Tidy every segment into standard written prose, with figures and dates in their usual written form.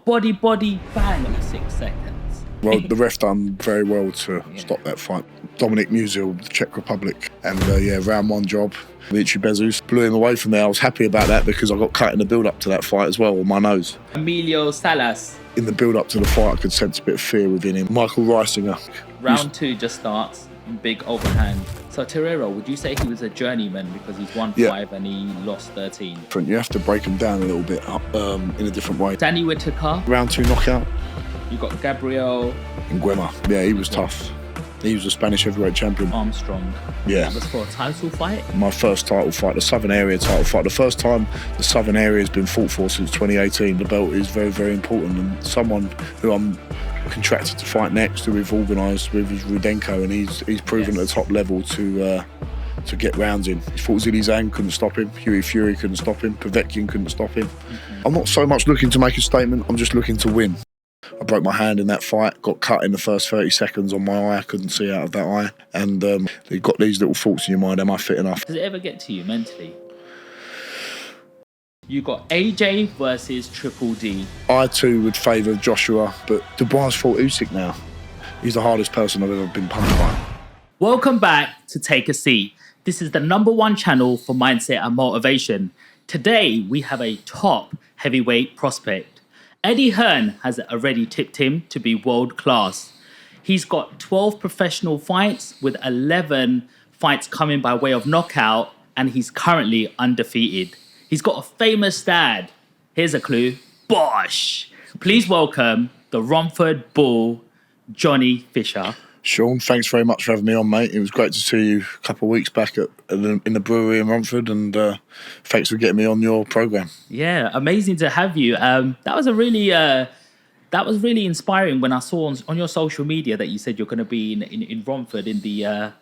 got body, bang, 6 seconds. Well, the ref done very well to stop that fight. Dominic Musil, the Czech Republic, and round one job. Richie Bezus blew him away from there. I was happy about that because I got cut in the build-up to that fight as well on my nose. Emilio Salas. In the build-up to the fight, I could sense a bit of fear within him. Michael Reissinger. Round 2 just starts, big overhand. So Torero, would you say he was a journeyman because he's won 5 and he lost 13? You have to break him down a little bit in a different way. Danny Whitaker. Round 2 knockout. You got Gabriel Enguema. Yeah, he was tough. He was a Spanish heavyweight champion. Armstrong. Yeah. That was for a title fight? My first title fight, the Southern Area title fight. The first time the Southern Area has been fought for since 2018. The belt is very, very important. And someone who I'm contracted to fight next, who we've organised with, is Rudenko, and he's proven at the top level to get rounds in. He fought Zilly Zhang, couldn't stop him. Hughie Fury couldn't stop him. Povetkin couldn't stop him. I'm not so much looking to make a statement, I'm just looking to win. I broke my hand in that fight, got cut in the first 30 seconds on my eye. I couldn't see out of that eye. And you've got these little thoughts in your mind, am I fit enough? Does it ever get to you mentally? You got AJ versus Triple D. I too would favour Joshua, but Dubois fought Usyk now. He's the hardest person I've ever been punched by. Welcome back to Take a Seat. This is the #1 channel for mindset and motivation. Today, we have a top heavyweight prospect. Eddie Hearn has already tipped him to be world class. He's got 12 professional fights with 11 fights coming by way of knockout, and he's currently undefeated. He's got a famous dad. Here's a clue. Bosh! Please welcome the Romford Bull, Johnny Fisher. Sean, thanks very much for having me on, mate. It was great to see you a couple of weeks back in the brewery in Romford, and thanks for getting me on your programme. Yeah, amazing to have you. That was really inspiring when I saw on your social media that you said you're going to be in Romford in the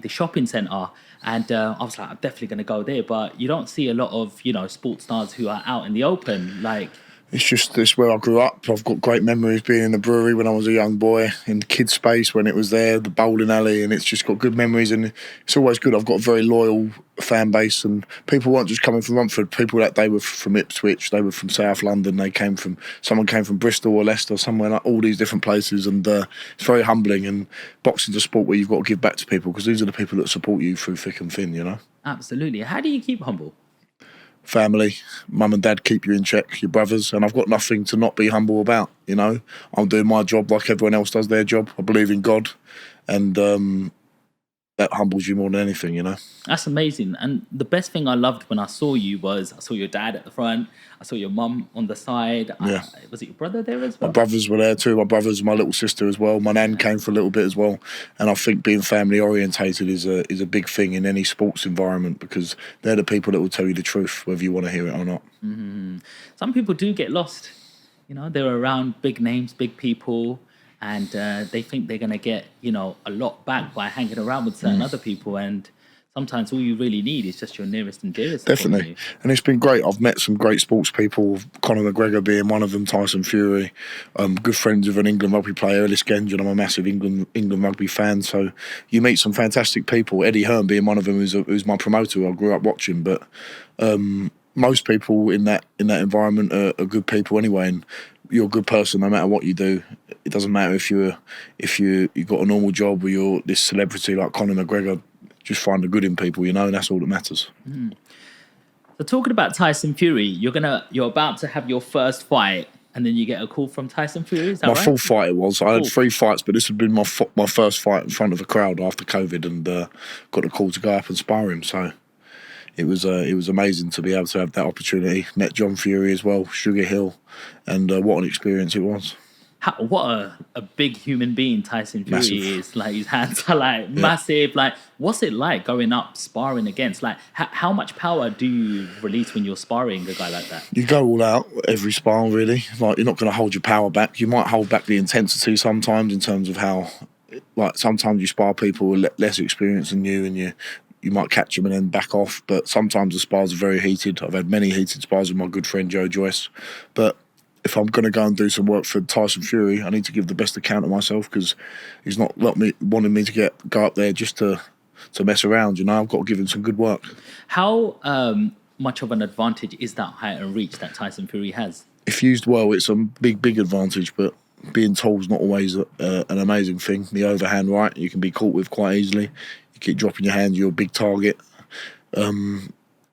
shopping centre, and I was like, I'm definitely going to go there. But you don't see a lot of sports stars who are out in the open, like. It's where I grew up. I've got great memories being in the brewery when I was a young boy, in the kids' space when it was there, the bowling alley, and it's just got good memories, and it's always good. I've got a very loyal fan base, and people weren't just coming from Romford. People that day were from Ipswich, they were from South London, someone came from Bristol or Leicester, somewhere like all these different places, and it's very humbling. And boxing's a sport where you've got to give back to people because these are the people that support you through thick and thin, Absolutely. How do you keep humble? Family, mum and dad keep you in check, your brothers, and I've got nothing to not be humble about, I'm doing my job like everyone else does their job. I believe in God, and that humbles you more than anything, That's amazing. And the best thing I loved when I saw you was I saw your dad at the front, I saw your mum on the side. Yeah. Was it your brother there as well? My brothers were there too. My brothers and my little sister as well. My nan came for a little bit as well. And I think being family orientated is a big thing in any sports environment because they're the people that will tell you the truth, whether you want to hear it or not. Mm-hmm. Some people do get lost. They're around big names, big people, and they think they're going to get, a lot back by hanging around with certain other people. And sometimes all you really need is just your nearest and dearest. Definitely. And it's been great. I've met some great sports people, Conor McGregor being one of them, Tyson Fury. Good friends with an England rugby player, Ellis Genge, and I'm a massive England rugby fan. So you meet some fantastic people. Eddie Hearn being one of them, who's my promoter, who I grew up watching. But most people in that environment are good people anyway. And you're a good person no matter what you do. It doesn't matter if you got a normal job or you're this celebrity like Conor McGregor. Just find the good in people, and that's all that matters. Mm. So talking about Tyson Fury, you're about to have your first fight, and then you get a call from Tyson Fury. Is that my right? full fight it was. I had 3 fights, but this had been my first fight in front of a crowd after COVID, and got a call to go up and spar him. So it was amazing to be able to have that opportunity. Met John Fury as well, Sugar Hill, and what an experience it was. What a big human being Tyson Fury Massive. is. Like, his hands are massive. Like, what's it like going up sparring against? Like, how much power do you release when you're sparring a guy like that? You go all out every spar, really. Like, you're not going to hold your power back. You might hold back the intensity sometimes in terms of how, like, sometimes you spar people with less experience than you, and you might catch them and then back off. But sometimes the spars are very heated. I've had many heated spars with my good friend Joe Joyce. But if I'm going to go and do some work for Tyson Fury, I need to give the best account of myself because he's not wanting me to go up there just to mess around. I've got to give him some good work. How much of an advantage is that height and reach that Tyson Fury has? if used well, it's a big advantage, but being tall is not always an amazing thing. The overhand right, you can be caught with quite easily. You keep dropping your hands, you're a big target.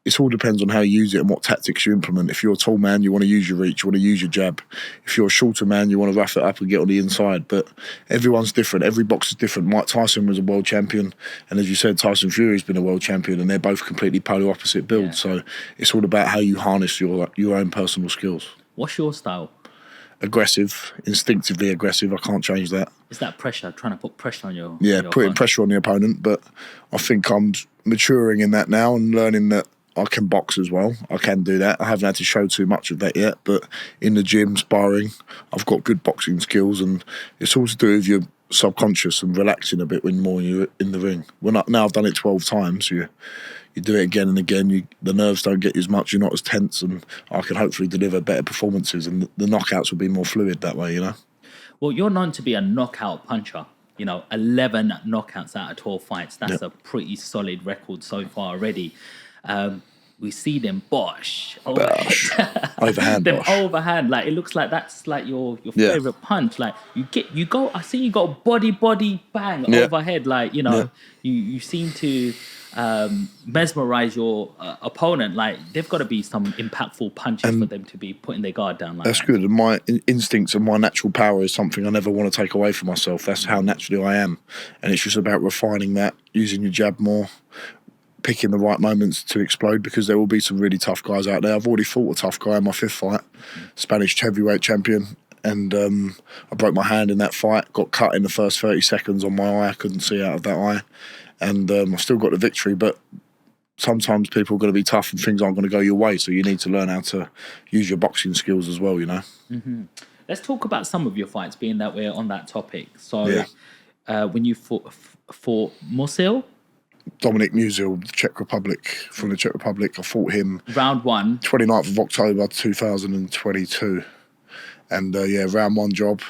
It all depends on how you use it and what tactics you implement. If you're a tall man, you want to use your reach, you want to use your jab. If you're a shorter man, you want to rough it up and get on the inside. But everyone's different. Every box is different. Mike Tyson was a world champion, and as you said, Tyson Fury's been a world champion, and they're both completely polar opposite builds. Yeah. So it's all about how you harness your own personal skills. What's your style? Aggressive, instinctively aggressive. I can't change that. Is that pressure? Trying to put pressure on your putting opponent? Pressure on the opponent. But I think I'm maturing in that now and learning that I can box as well. I can do that. I haven't had to show too much of that yet, but in the gym, sparring, I've got good boxing skills, and it's all to do with your subconscious and relaxing a bit when you're in the ring. Now I've done it 12 times, you do it again and again, the nerves don't get you as much, you're not as tense, and I can hopefully deliver better performances, and the knockouts will be more fluid that way, Well, you're known to be a knockout puncher. 11 knockouts out of 12 fights. That's a pretty solid record so far already. We see them overhand, them overhand. Like it looks like that's like your favorite punch. Like you go. I see you go body bang overhead. Like you seem to mesmerize your opponent. Like they've got to be some impactful punches for them to be putting their guard down. Like that's good. And my instincts and my natural power is something I never want to take away from myself. That's how naturally I am, and it's just about refining that, using your jab more, picking the right moments to explode, because there will be some really tough guys out there. I've already fought a tough guy in my 5th fight, Spanish heavyweight champion, and I broke my hand in that fight, got cut in the first 30 seconds on my eye. I couldn't see out of that eye, and I still got the victory, but sometimes people are going to be tough and things aren't going to go your way, so you need to learn how to use your boxing skills as well, Mm-hmm. Let's talk about some of your fights, being that we're on that topic. So when you fought Musil, Dominic Musil, from the Czech Republic. I fought him round 1, 29th of October 2022. And round 1 job.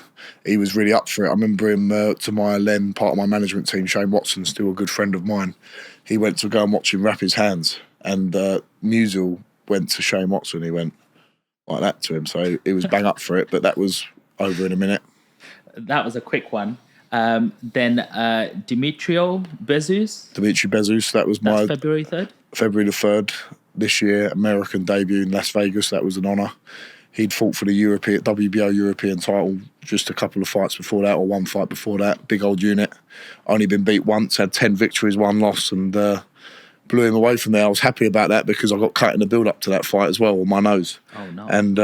He was really up for it. I remember him to my then part of my management team, Shane Watson, still a good friend of mine. He went to go and watch him wrap his hands. And Musil went to Shane Watson. He went like that to him. So he was bang up for it, but that was over in a minute. That was a quick one. Then Dimitri Bezus. That was my February 3rd? February the 3rd this year, American debut in Las Vegas. That was an honour. He'd fought for the WBO European title just a couple of fights before that, or 1 fight before that. Big old unit. Only been beat once, had 10 victories, 1 loss, and blew him away from there. I was happy about that because I got cut in the build-up to that fight as well on my nose. Oh, no. And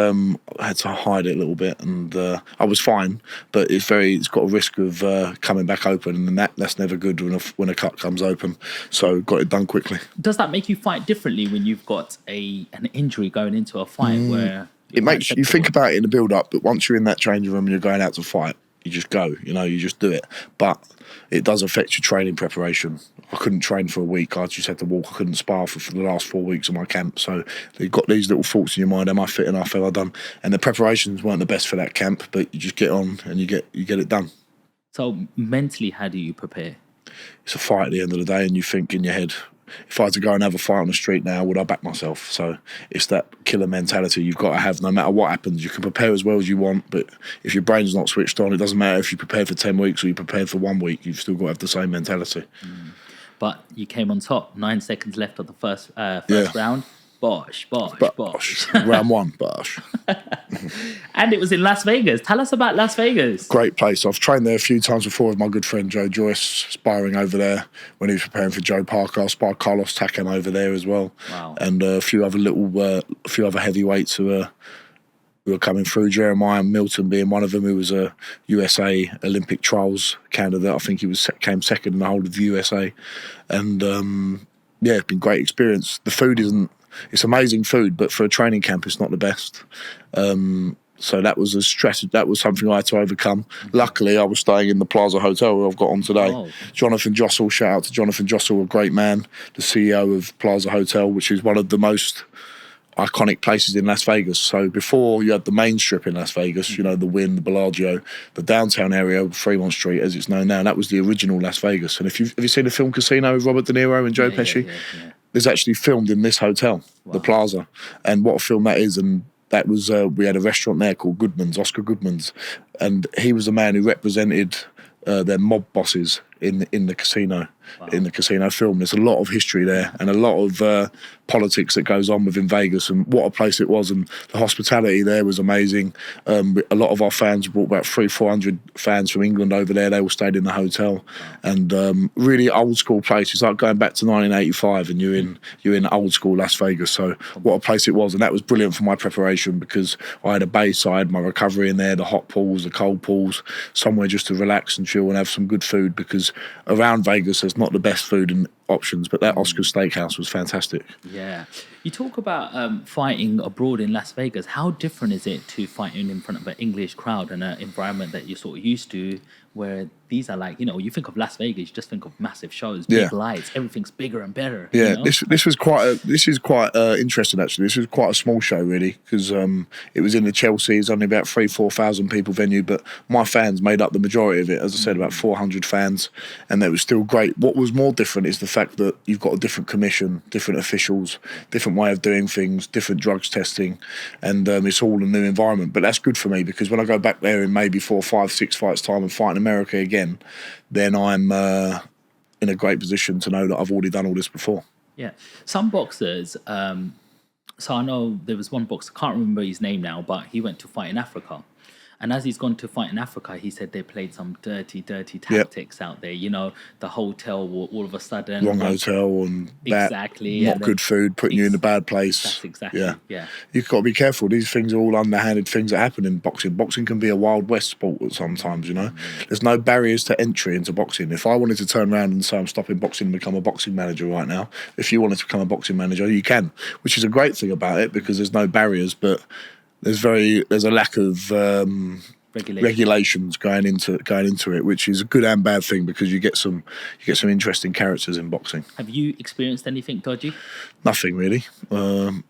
I had to hide it a little bit, and I was fine, but it's got a risk of coming back open, and that's never good when a cut comes open. So got it done quickly. Does that make you fight differently when you've got an injury going into a fight where... It makes you think about it in the build-up, but once you're in that changing room and you're going out to fight, you just go, you just do it. But it does affect your training preparation. I couldn't train for a week. I just had to walk. I couldn't spar for the last 4 weeks of my camp. So you've got these little thoughts in your mind. Am I fit enough? Have I done? And the preparations weren't the best for that camp, but you just get on and you get it done. So mentally, how do you prepare? It's a fight at the end of the day, and you think in your head, if I had to go and have a fight on the street now, would I back myself? So it's that killer mentality you've got to have no matter what happens. You can prepare as well as you want, but if your brain's not switched on, it doesn't matter if you prepared for 10 weeks or you prepared for 1 week, you've still got to have the same mentality. But you came on top, 9 seconds left of the first round. Bosh. Round 1, bosh. And it was in Las Vegas. Tell us about Las Vegas. Great place. I've trained there a few times before with my good friend Joe Joyce, sparring over there when he was preparing for Joe Parker. I sparred Carlos Takam over there as well. Wow. And a few other heavyweights who were coming through. Jeremiah Milton being one of them, who was a USA Olympic trials candidate. I think he came second in the whole of the USA. And it's been a great experience. The food it's amazing food, but for a training camp, it's not the best. So that was a stress. That was something I had to overcome. Luckily, I was staying in the Plaza Hotel where I've got on today. Oh. Jonathan Jossel, shout out to Jonathan Jossel, a great man, the CEO of Plaza Hotel, which is one of the most iconic places in Las Vegas. So before you had the main strip in Las Vegas, the Wynn, the Bellagio, the downtown area, Fremont Street, as it's known now, that was the original Las Vegas. And have you seen the film Casino with Robert De Niro and Joe Pesci? Yeah. It's actually filmed in this hotel, the Plaza. And what a film that is. And that was we had a restaurant there called Goodman's, Oscar Goodman's, and he was the man who represented their mob bosses in the casino. Wow. In the casino film. There's a lot of history there and a lot of politics that goes on within Vegas, and what a place it was, and the hospitality there was amazing. A lot of our fans brought about 300-400 fans from England over there. They all stayed in the hotel. And really old school place. It's like going back to 1985 and you're in old school Las Vegas. So what a place it was, and that was brilliant for my preparation because I had a bayside, my recovery in there, the hot pools, the cold pools, somewhere just to relax and chill and have some good food, because around Vegas there's not the best food and options, but that Oscar Steakhouse was fantastic. Yeah. You talk about fighting abroad in Las Vegas. How different is it to fighting in front of an English crowd and an environment that you're sort of used to, where these are like, you think of Las Vegas, you just think of massive shows, big lights, everything's bigger and better. Yeah, this is quite interesting actually. This was quite a small show really, because it was in the Chelsea. It's only about 3,000-4,000 people venue, but my fans made up the majority of it. As I said, about 400 fans, and that was still great. What was more different is the fact that you've got a different commission, different officials, different way of doing things, different drugs testing, and it's all a new environment. But that's good for me, because when I go back there in maybe 4, 5, 6 fights time and fight in America again, then I'm in a great position to know that I've already done all this before. Yeah. Some boxers, so I know there was one boxer, I can't remember his name now, but he went to fight in Africa. And as he's gone to fight in Africa, he said they played some dirty tactics out there. The hotel will all of a sudden... Wrong hotel and exactly, not good food, putting you in a bad place. That's exactly, yeah. You've got to be careful. These things are all underhanded things that happen in boxing. Boxing can be a Wild West sport sometimes, There's no barriers to entry into boxing. If I wanted to turn around and say I'm stopping boxing and become a boxing manager right now, if you wanted to become a boxing manager, you can, which is a great thing about it, because there's no barriers, but... There's a lack of regulations going into it, which is a good and bad thing, because you get some interesting characters in boxing. Have you experienced anything dodgy? Nothing really. I'm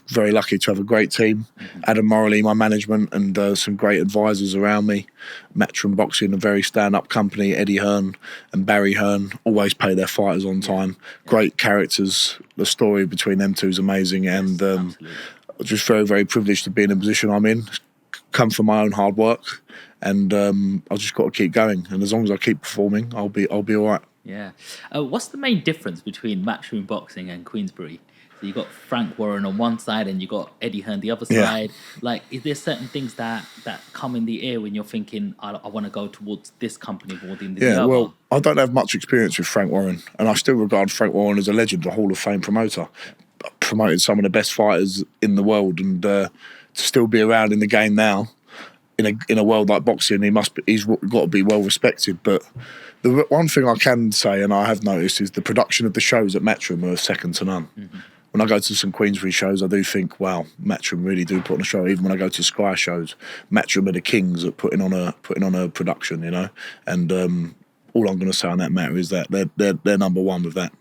very lucky to have a great team. Adam Morley, my management, and some great advisors around me. Matchroom Boxing, a very stand-up company. Eddie Hearn and Barry Hearn always pay their fighters on time. Great characters. The story between them two is amazing, and just very, very privileged to be in the position I'm in. Come from my own hard work, and I've just got to keep going. And as long as I keep performing, I'll be all right. Yeah. What's the main difference between Matchroom Boxing and Queensberry? So you got Frank Warren on one side, and you got Eddie Hearn the other side. Like, is there certain things that come in the air when you're thinking, I want to go towards this company more than the other? Well, I don't have much experience with Frank Warren, and I still regard Frank Warren as a legend, a Hall of Fame promoter. Promoted some of the best fighters in the world, and to still be around in the game now, in a world like boxing, he's got to be well respected. But the one thing I can say, and I have noticed, is the production of the shows at Matchroom are second to none. When I go to some Queensberry shows, I do think, wow, Matchroom really do put on a show. Even when I go to Sky shows, Matchroom are the kings at putting on a production, And all I'm going to say on that matter is that they're number one with that.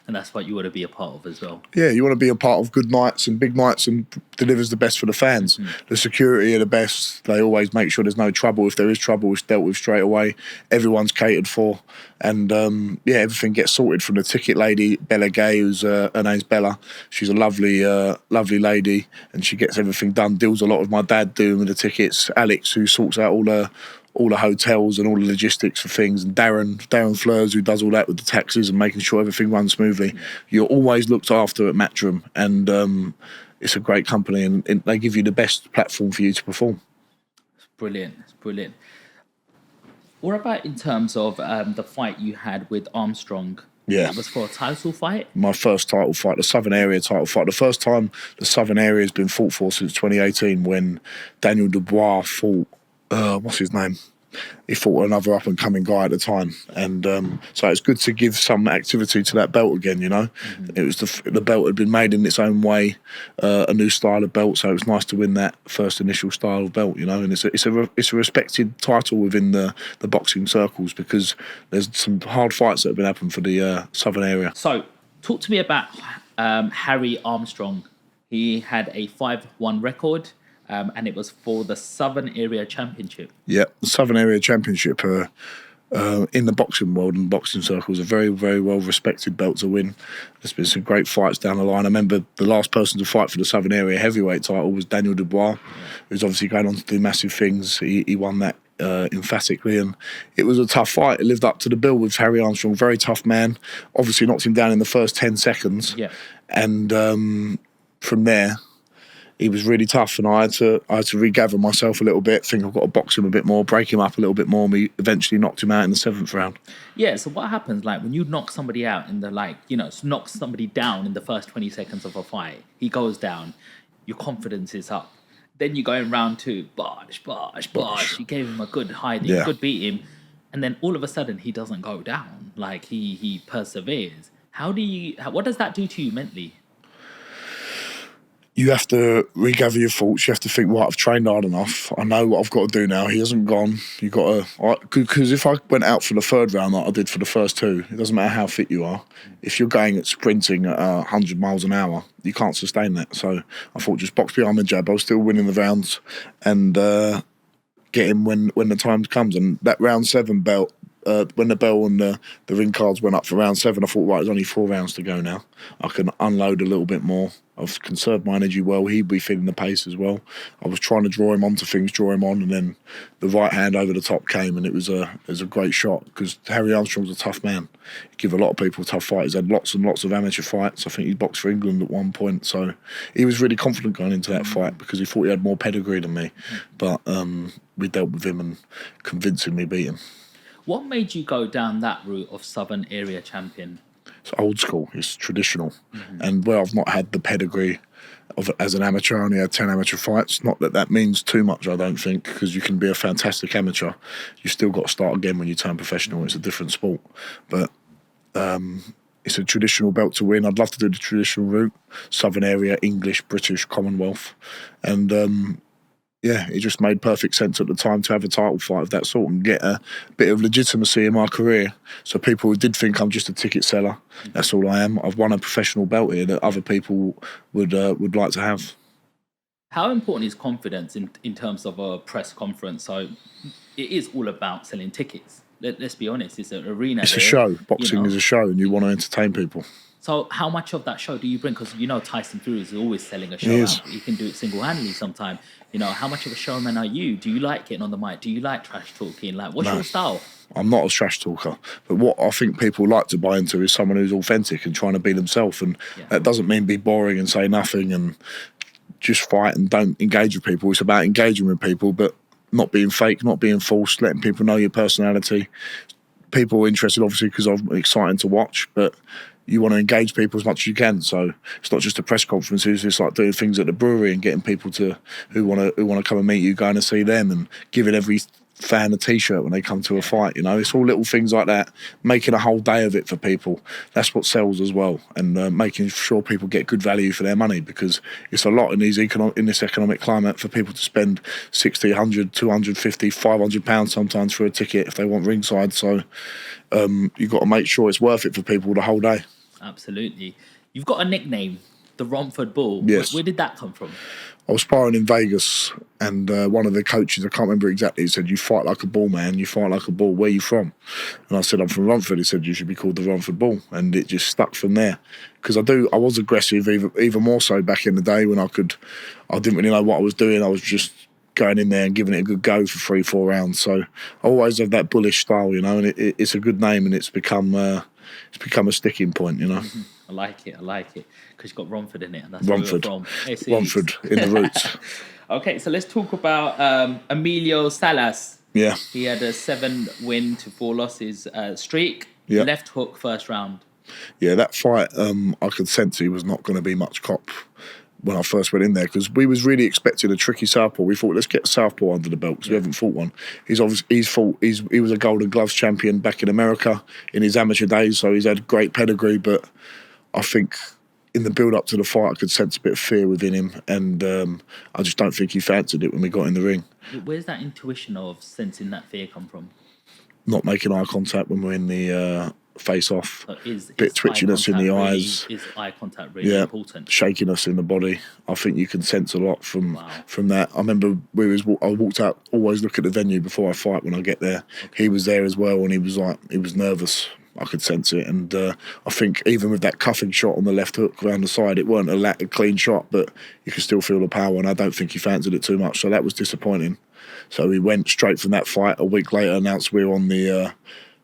And that's what you want to be a part of as well. Yeah, you want to be a part of good nights and big nights, and delivers the best for the fans. The security are the best. They always make sure there's no trouble. If there is trouble, it's dealt with straight away. Everyone's catered for. And, everything gets sorted from the ticket lady, Bella Gay, who's her name's Bella. She's a lovely lady, and she gets everything done, deals a lot with my dad doing with the tickets. Alex, who sorts out all the hotels and all the logistics for things, and Darren Fleurs, who does all that with the taxis and making sure everything runs smoothly. You're always looked after at Matchroom, and it's a great company, and they give you the best platform for you to perform. It's brilliant. What about in terms of the fight you had with Armstrong? Yeah. That was for a title fight? My first title fight, the Southern Area title fight. The first time the Southern Area has been fought for since 2018, when Daniel Dubois fought, what's his name? He fought another up-and-coming guy at the time. And so it's good to give some activity to that belt again, It was the belt had been made in its own way, a new style of belt, so it was nice to win that first initial style of belt, And it's a respected title within the boxing circles, because there's some hard fights that have been happening for the Southern Area. So, talk to me about Harry Armstrong. He had a 5-1 record. And it was for the Southern Area Championship. Yeah, the Southern Area Championship. In the boxing world and boxing circles, a very, very well respected belt to win. There's been some great fights down the line. I remember the last person to fight for the Southern Area heavyweight title was Daniel Dubois, who's obviously going on to do massive things. He won that emphatically, and it was a tough fight. It lived up to the bill with Harry Armstrong, very tough man. Obviously knocked him down in the first 10 seconds. Yeah. And from there, he was really tough, and I had to regather myself a little bit, think I've got to box him a bit more, break him up a little bit more. We eventually knocked him out in the 7th round. Yeah, so what happens, like, when you knock somebody out in the, like, you know, knock somebody down in the first 20 seconds of a fight, he goes down, your confidence is up. Then you go in round 2, bosh. You gave him a good hiding, good beating, and then all of a sudden he doesn't go down. Like, he perseveres. What does that do to you mentally? You have to regather your thoughts. You have to think, right, I've trained hard enough. I know what I've got to do now. He hasn't gone. You got to, because if I went out for the 3rd round like I did for the first 2, it doesn't matter how fit you are. If you're going at sprinting at 100 miles an hour, you can't sustain that. So I thought, just box behind the jab. I was still winning the rounds and get him when the time comes. And that round 7 belt, when the bell and the ring cards went up for round 7, I thought, right, there's only 4 rounds to go now. I can unload a little bit more. I've conserved my energy well. He'd be feeling the pace as well. I was trying to draw him onto things, draw him on, and then the right hand over the top came, and it was a great shot because Harry Armstrong's a tough man. He give a lot of people a tough fight. He's had lots and lots of amateur fights. I think he boxed for England at one point, so he was really confident going into that fight because he thought he had more pedigree than me. But we dealt with him and convincingly beat him. What made you go down that route of Southern Area champion? It's old school, it's traditional. And where I've not had the pedigree as an amateur, I only had 10 amateur fights. Not that means too much, I don't think, because you can be a fantastic amateur. You still got to start again when you turn professional. It's a different sport. But it's a traditional belt to win. I'd love to do the traditional route, Southern Area, English, British, Commonwealth. And it just made perfect sense at the time to have a title fight of that sort and get a bit of legitimacy in my career. So people who did think I'm just a ticket seller, that's all I am. I've won a professional belt here that other people would like to have. How important is confidence in terms of a press conference? So it is all about selling tickets. Let's be honest, it's an arena. It's a show. Boxing is a show, and you want to entertain people. So how much of that show do you bring? Because Tyson Fury is always selling a show out. He can do it single-handedly sometimes. How much of a showman are you? Do you like getting on the mic? Do you like trash talking? Like, what's your style? I'm not a trash talker. But what I think people like to buy into is someone who's authentic and trying to be themselves. And that doesn't mean be boring and say nothing and just fight and don't engage with people. It's about engaging with people, but not being fake, not being false, letting people know your personality. People are interested, obviously, because I'm exciting to watch, but you want to engage people as much as you can. So it's not just a press conferences. It's like doing things at the brewery and getting people who want to come and meet you, going to see them, and giving every fan a T-shirt when they come to a fight. It's all little things like that. Making a whole day of it for people. That's what sells as well, and making sure people get good value for their money, because it's a lot in this economic climate for people to spend 60, 100, 250, 500 pounds sometimes for a ticket if they want ringside. So you've got to make sure it's worth it for people the whole day. Absolutely. You've got a nickname, the Romford Bull. Yes. Where did that come from? I was sparring in Vegas, and one of the coaches, I can't remember exactly, he said, "You fight like a bull, man. You fight like a bull. Where are you from?" And I said, "I'm from Romford." He said, "You should be called the Romford Bull." And it just stuck from there. Because I was aggressive, even more so back in the day when I didn't really know what I was doing. I was just going in there and giving it a good go for 3-4 rounds. So I always have that bullish style, and it's a good name, and it's become a sticking point, I like it, because you've got Romford in it, and that's Romford. where we're from. Romford in the roots. Okay, so let's talk about Emilio Salas. Yeah. He had a 7-win to 4 losses streak. Yeah. Left hook first round. Yeah, that fight, I could sense he was not going to be much cop when I first went in there, because we was really expecting a tricky southpaw. We thought, let's get a southpaw under the belt, because we haven't fought one. He was a Golden Gloves champion back in America in his amateur days, so he's had great pedigree. But I think in the build up to the fight, I could sense a bit of fear within him, and I just don't think he fancied it when we got in the ring. Where's that intuition of sensing that fear come from? Not making eye contact when we're in the face off. So Bit twitchiness in the eyes. Is eye contact really important? Shakiness in the body. I think you can sense a lot from that. I remember I walked out, always look at the venue before I fight when I get there. Okay. He was there as well, and he was nervous. I could sense it, and I think even with that cuffing shot on the left hook around the side, it weren't a clean shot, but you could still feel the power, and I don't think he fancied it too much, so that was disappointing. So we went straight from that fight. A week later, announced we were on the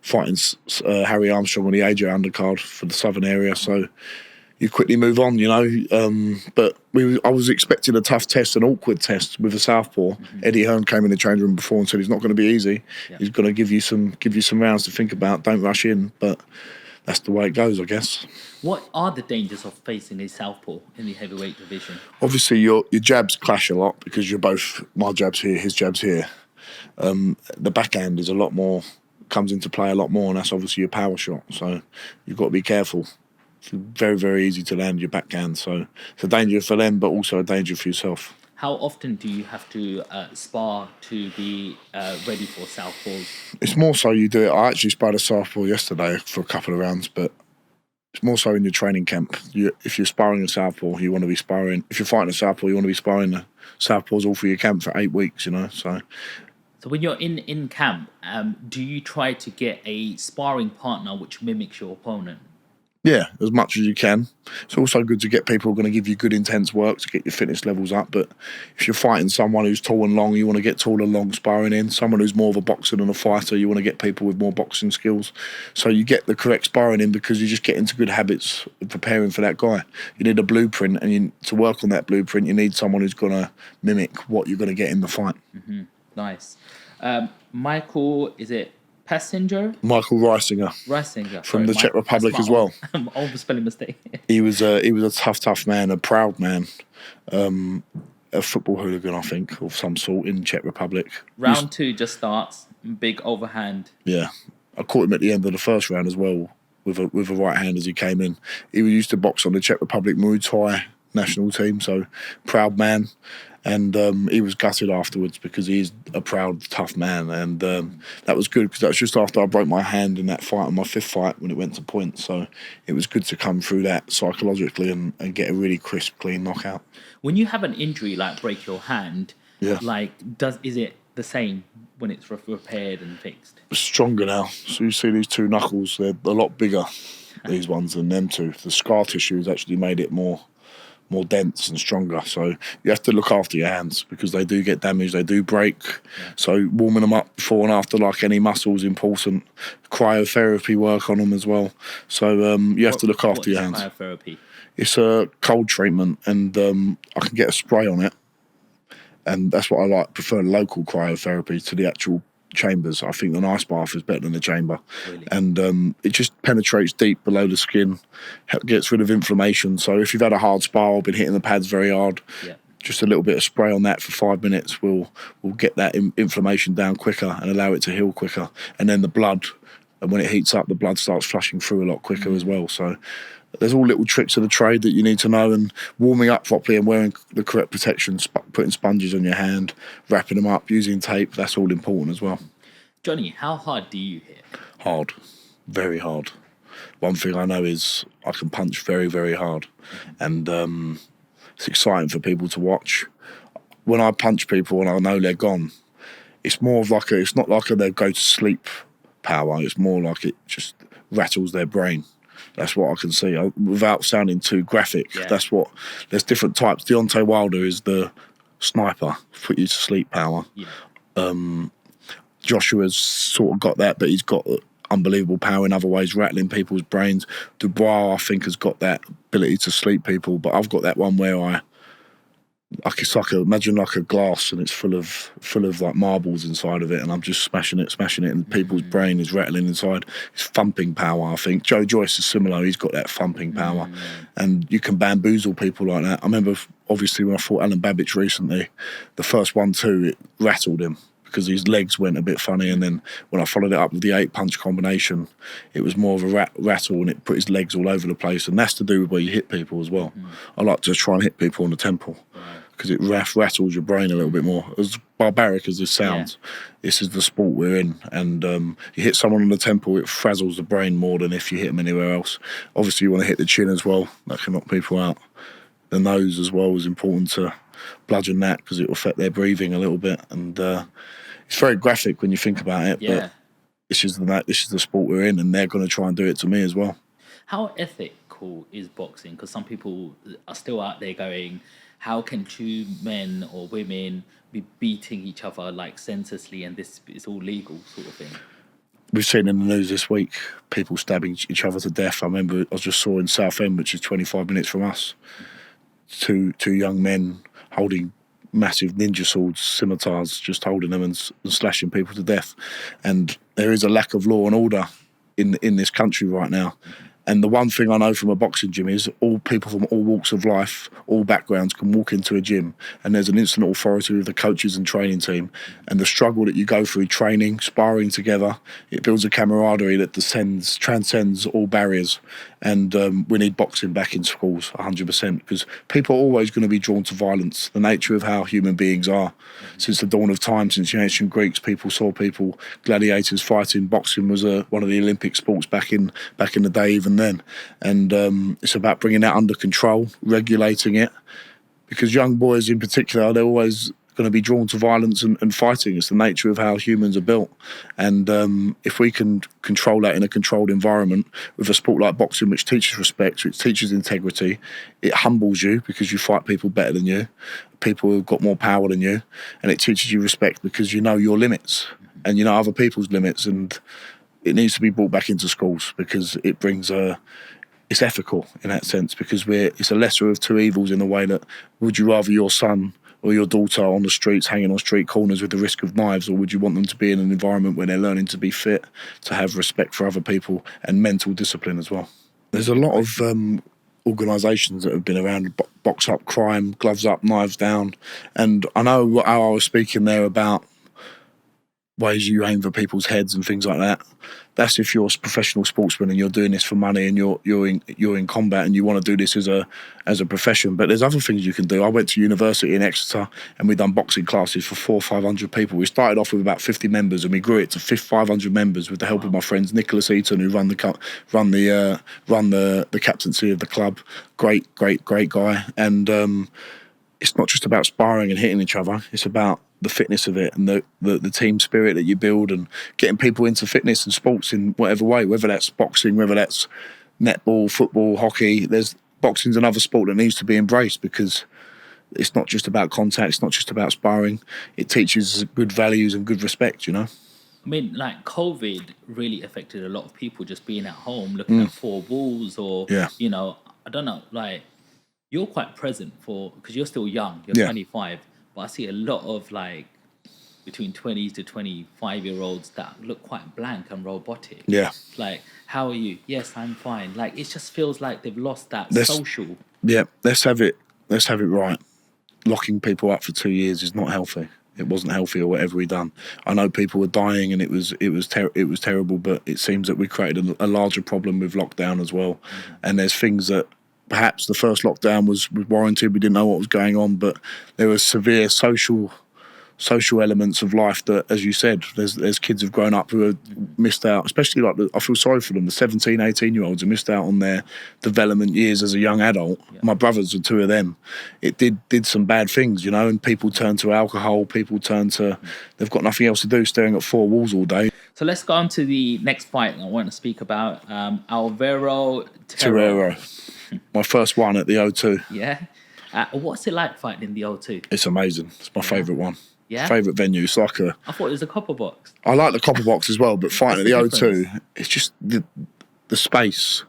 fighting Harry Armstrong on the AJ undercard for the southern area, so you quickly move on, you know. But I was expecting a tough test, an awkward test with a southpaw. Eddie Hearn came in the change room before and said he's not going to be easy. Yeah. He's going to give you some rounds to think about. Don't rush in, but that's the way it goes, I guess. What are the dangers of facing a southpaw in the heavyweight division? Obviously, your jabs clash a lot because you're both, my jab's here, his jab's here. The backhand is comes into play a lot more, and that's obviously your power shot. So you've got to be careful. It's very, very easy to land your backhand. So it's a danger for them, but also a danger for yourself. How often do you have to spar to be ready for southpaws? It's more so you do it. I actually sparred a southpaw yesterday for a couple of rounds, but it's more so in your training camp. If you're sparring a southpaw, you want to be sparring. If you're fighting a southpaw, you want to be sparring the southpaws all through your camp for 8 weeks, you know. So when you're in camp, do you try to get a sparring partner which mimics your opponent? Yeah, as much as you can. It's also good to get people who are going to give you good intense work to get your fitness levels up. But if you're fighting someone who's tall and long, you want to get tall and long sparring in. Someone who's more of a boxer than a fighter, you want to get people with more boxing skills. So you get the correct sparring in because you just get into good habits of preparing for that guy. You need a blueprint, and to work on that blueprint, you need someone who's going to mimic what you're going to get in the fight. Mm-hmm. Nice. Michael, is it Passenger? Michael Reissinger. From the Czech Republic as well. Old spelling mistake. He was a tough man, a proud man, a football hooligan, I think, of some sort in Czech Republic. Round 2 just starts. Big overhand. Yeah, I caught him at the end of the first round as well with a right hand as he came in. He used to box on the Czech Republic Muay Thai national team, so proud man. And he was gutted afterwards because he's a proud, tough man. And that was good because that was just after I broke my hand in that fight, on my 5th fight, when it went to points. So it was good to come through that psychologically and get a really crisp, clean knockout. When you have an injury like break your hand, is it the same when it's repaired and fixed? It's stronger now. So you see these 2 knuckles, they're a lot bigger, these ones, than them 2. The scar tissue has actually made it more dense and stronger, so you have to look after your hands because they do get damaged, they do break. So warming them up before and after, like any muscle, is important. Cryotherapy work on them as well, so you have to look after your hands. Cryotherapy? It's a cold treatment, and I can get a spray on it, and that's what I like. Prefer local cryotherapy to the actual chambers. I think an ice bath is better than the chamber. Really? And it just penetrates deep below the skin, gets rid of inflammation. So if you've had a hard spar or been hitting the pads very hard, just a little bit of spray on that for 5 minutes will get that inflammation down quicker and allow it to heal quicker. And then the blood, and when it heats up, the blood starts flushing through a lot quicker as well. So there's all little tricks of the trade that you need to know, and warming up properly and wearing the correct protection, putting sponges on your hand, wrapping them up, using tape, that's all important as well. Johnny, how hard do you hit? Hard. Very hard. One thing I know is I can punch very, very hard, and it's exciting for people to watch. When I punch people and I know they're gone, it's more of like it's not like they go to sleep power, it's more like it just rattles their brain. That's what I can see. Without sounding too graphic, there's different types. Deontay Wilder is the sniper, put you to sleep power. Joshua's sort of got that, but he's got unbelievable power in other ways, rattling people's brains. Dubois, I think, has got that ability to sleep people, but I've got that one where it's like imagine like a glass, and it's full of like marbles inside of it, and I'm just smashing it, and people's brain is rattling inside. It's thumping power, I think. Joe Joyce is similar. He's got that thumping power, and you can bamboozle people like that. I remember, obviously, when I fought Alan Babbage recently, the first 1-2, it rattled him because his legs went a bit funny, and then when I followed it up with the 8-punch combination, it was more of a rattle, and it put his legs all over the place, and that's to do with where you hit people as well. I like to try and hit people on the temple. because it rattles your brain a little bit more. As barbaric as this sounds, this is the sport we're in. And you hit someone on the temple, it frazzles the brain more than if you hit them anywhere else. Obviously, you want to hit the chin as well. That can knock people out. The nose as well is important to bludgeon that because it will affect their breathing a little bit. And it's very graphic when you think about it. Yeah. But this is the sport we're in, and they're going to try and do it to me as well. How ethical is boxing? Because some people are still out there going, how can two men or women be beating each other like senselessly and this is all legal sort of thing? We've seen in the news this week people stabbing each other to death. I remember I just saw in Southend, which is 25 minutes from us, two young men holding massive ninja swords, scimitars, just holding them and slashing people to death. And there is a lack of law and order in this country right now. And the one thing I know from a boxing gym is all people from all walks of life, all backgrounds can walk into a gym and there's an instant authority with the coaches and training team. And the struggle that you go through training, sparring together, it builds a camaraderie that transcends all barriers. And we need boxing back in schools, 100%, because people are always going to be drawn to violence, the nature of how human beings are. Since the dawn of time, since the ancient Greeks, people saw gladiators fighting. Boxing was one of the Olympic sports back in the day, even then. And it's about bringing that under control, regulating it, because young boys in particular, they're always going to be drawn to violence and fighting. It's the nature of how humans are built. And if we can control that in a controlled environment with a sport like boxing, which teaches respect, which teaches integrity, it humbles you because you fight people better than you, people who've got more power than you, and it teaches you respect because you know your limits and you know other people's limits. And it needs to be brought back into schools because it brings it's ethical in that sense, because it's a lesser of two evils in the way that, would you rather your son or your daughter on the streets, hanging on street corners with the risk of knives, or would you want them to be in an environment where they're learning to be fit, to have respect for other people and mental discipline as well? There's a lot of organisations that have been around, Box Up Crime, Gloves Up, Knives Down, and I know how I was speaking there about ways you aim for people's heads and things like that. That's if you're a professional sportsman and you're doing this for money and you're in combat and you want to do this as a profession. But there's other things you can do. I went to university in Exeter and we done boxing classes for 400 or 500 people. We started off with about 50 members and we grew it to 500 members with the help of my friends Nicholas Eaton, who run the captaincy of the club. Great guy. And it's not just about sparring and hitting each other. It's about the fitness of it and the team spirit that you build and getting people into fitness and sports in whatever way, whether that's boxing, whether that's netball, football, hockey. Boxing's another sport that needs to be embraced because it's not just about contact, it's not just about sparring. It teaches good values and good respect, you know? I mean, like COVID really affected a lot of people just being at home, looking at four walls or, you know, I don't know, like you're quite present because you're still young, you're 25. But I see a lot of like between 20s to 25-year-olds that look quite blank and robotic. Yeah. Like, how are you? Yes, I'm fine. Like, it just feels like they've lost that social. Yeah, let's have it right. Locking people up for 2 years is not healthy. It wasn't healthy or whatever we done. I know people were dying and it was terrible, but it seems that we created a larger problem with lockdown as well. Mm-hmm. And there's things that perhaps the first lockdown was warranted. We didn't know what was going on, but there were severe social elements of life that, as you said, there's kids who've grown up who have missed out, especially like I feel sorry for them, the 17, 18-year-olds who missed out on their development years as a young adult. Yeah. My brothers are two of them. It did some bad things, you know, and people turn to alcohol, they've got nothing else to do staring at four walls all day. So let's go on to the next fight I want to speak about, Alvaro Terrero. My first one at the O2. Yeah. What's it like fighting in the O2? It's amazing. It's my favourite one. Yeah. Favourite venue. It's like I thought it was a copper box. I like the copper box as well, but fighting at the O2, it's just the space.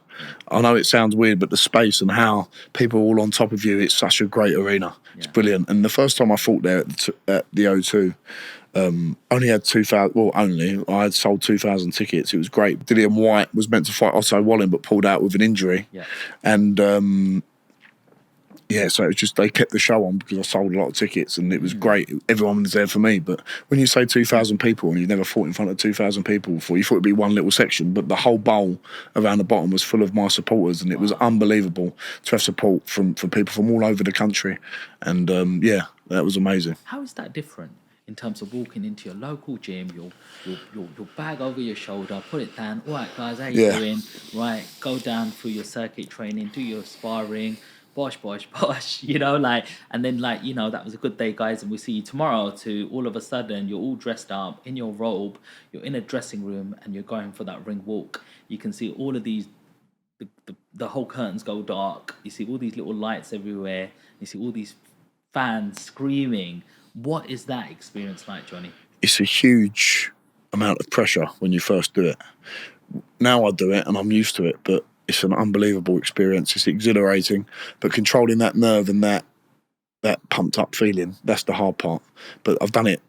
I know it sounds weird, but the space and how people are all on top of you, it's such a great arena. It's brilliant. And the first time I fought there at the O2, only had 2,000. Well, I had sold 2,000 tickets. It was great. Dillian Whyte was meant to fight Otto Wallin, but pulled out with an injury. Yeah. And Yeah, so it was just, they kept the show on because I sold a lot of tickets and it was great. Everyone was there for me. But when you say 2,000 people and you've never fought in front of 2,000 people before, you thought it'd be one little section, but the whole bowl around the bottom was full of my supporters, and it was unbelievable to have support from people from all over the country. And yeah, that was amazing. How is that different in terms of walking into your local gym, your bag over your shoulder, put it down, all right guys, how you doing? Right, go down through your circuit training, do your sparring, bosh, you know, like, and then like, you know, that was a good day, guys, and we'll see you tomorrow, to all of a sudden you're all dressed up in your robe, you're in a dressing room and you're going for that ring walk. You can see all of these, the whole curtains go dark, you see all these little lights everywhere, you see all these fans screaming. What is that experience like, Johnny? It's a huge amount of pressure when you first do it. Now I do it and I'm used to it, but it's an unbelievable experience. It's exhilarating, but controlling that nerve and that pumped up feeling, that's the hard part. But I've done it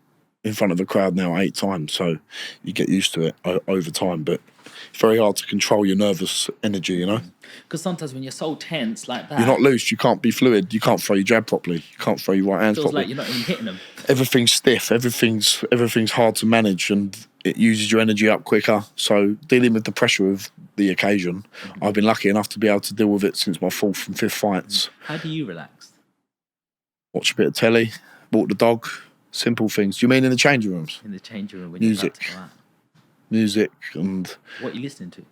in front of a crowd now 8 times, so you get used to it over time. But it's very hard to control your nervous energy, you know? Because sometimes when you're so tense like that, you're not loose, you can't be fluid, you can't throw your jab properly, you can't throw your right hands feels properly. like you're not even hitting them. Everything's stiff, everything's hard to manage, and it uses your energy up quicker. So dealing with the pressure of the occasion, I've been lucky enough to be able to deal with it since my 4th and 5th fights. How do you relax? Watch a bit of telly, walk the dog, simple things. Do you mean in the changing rooms? In the changing room when Music. you're about to go out. Music, and what are you listening to?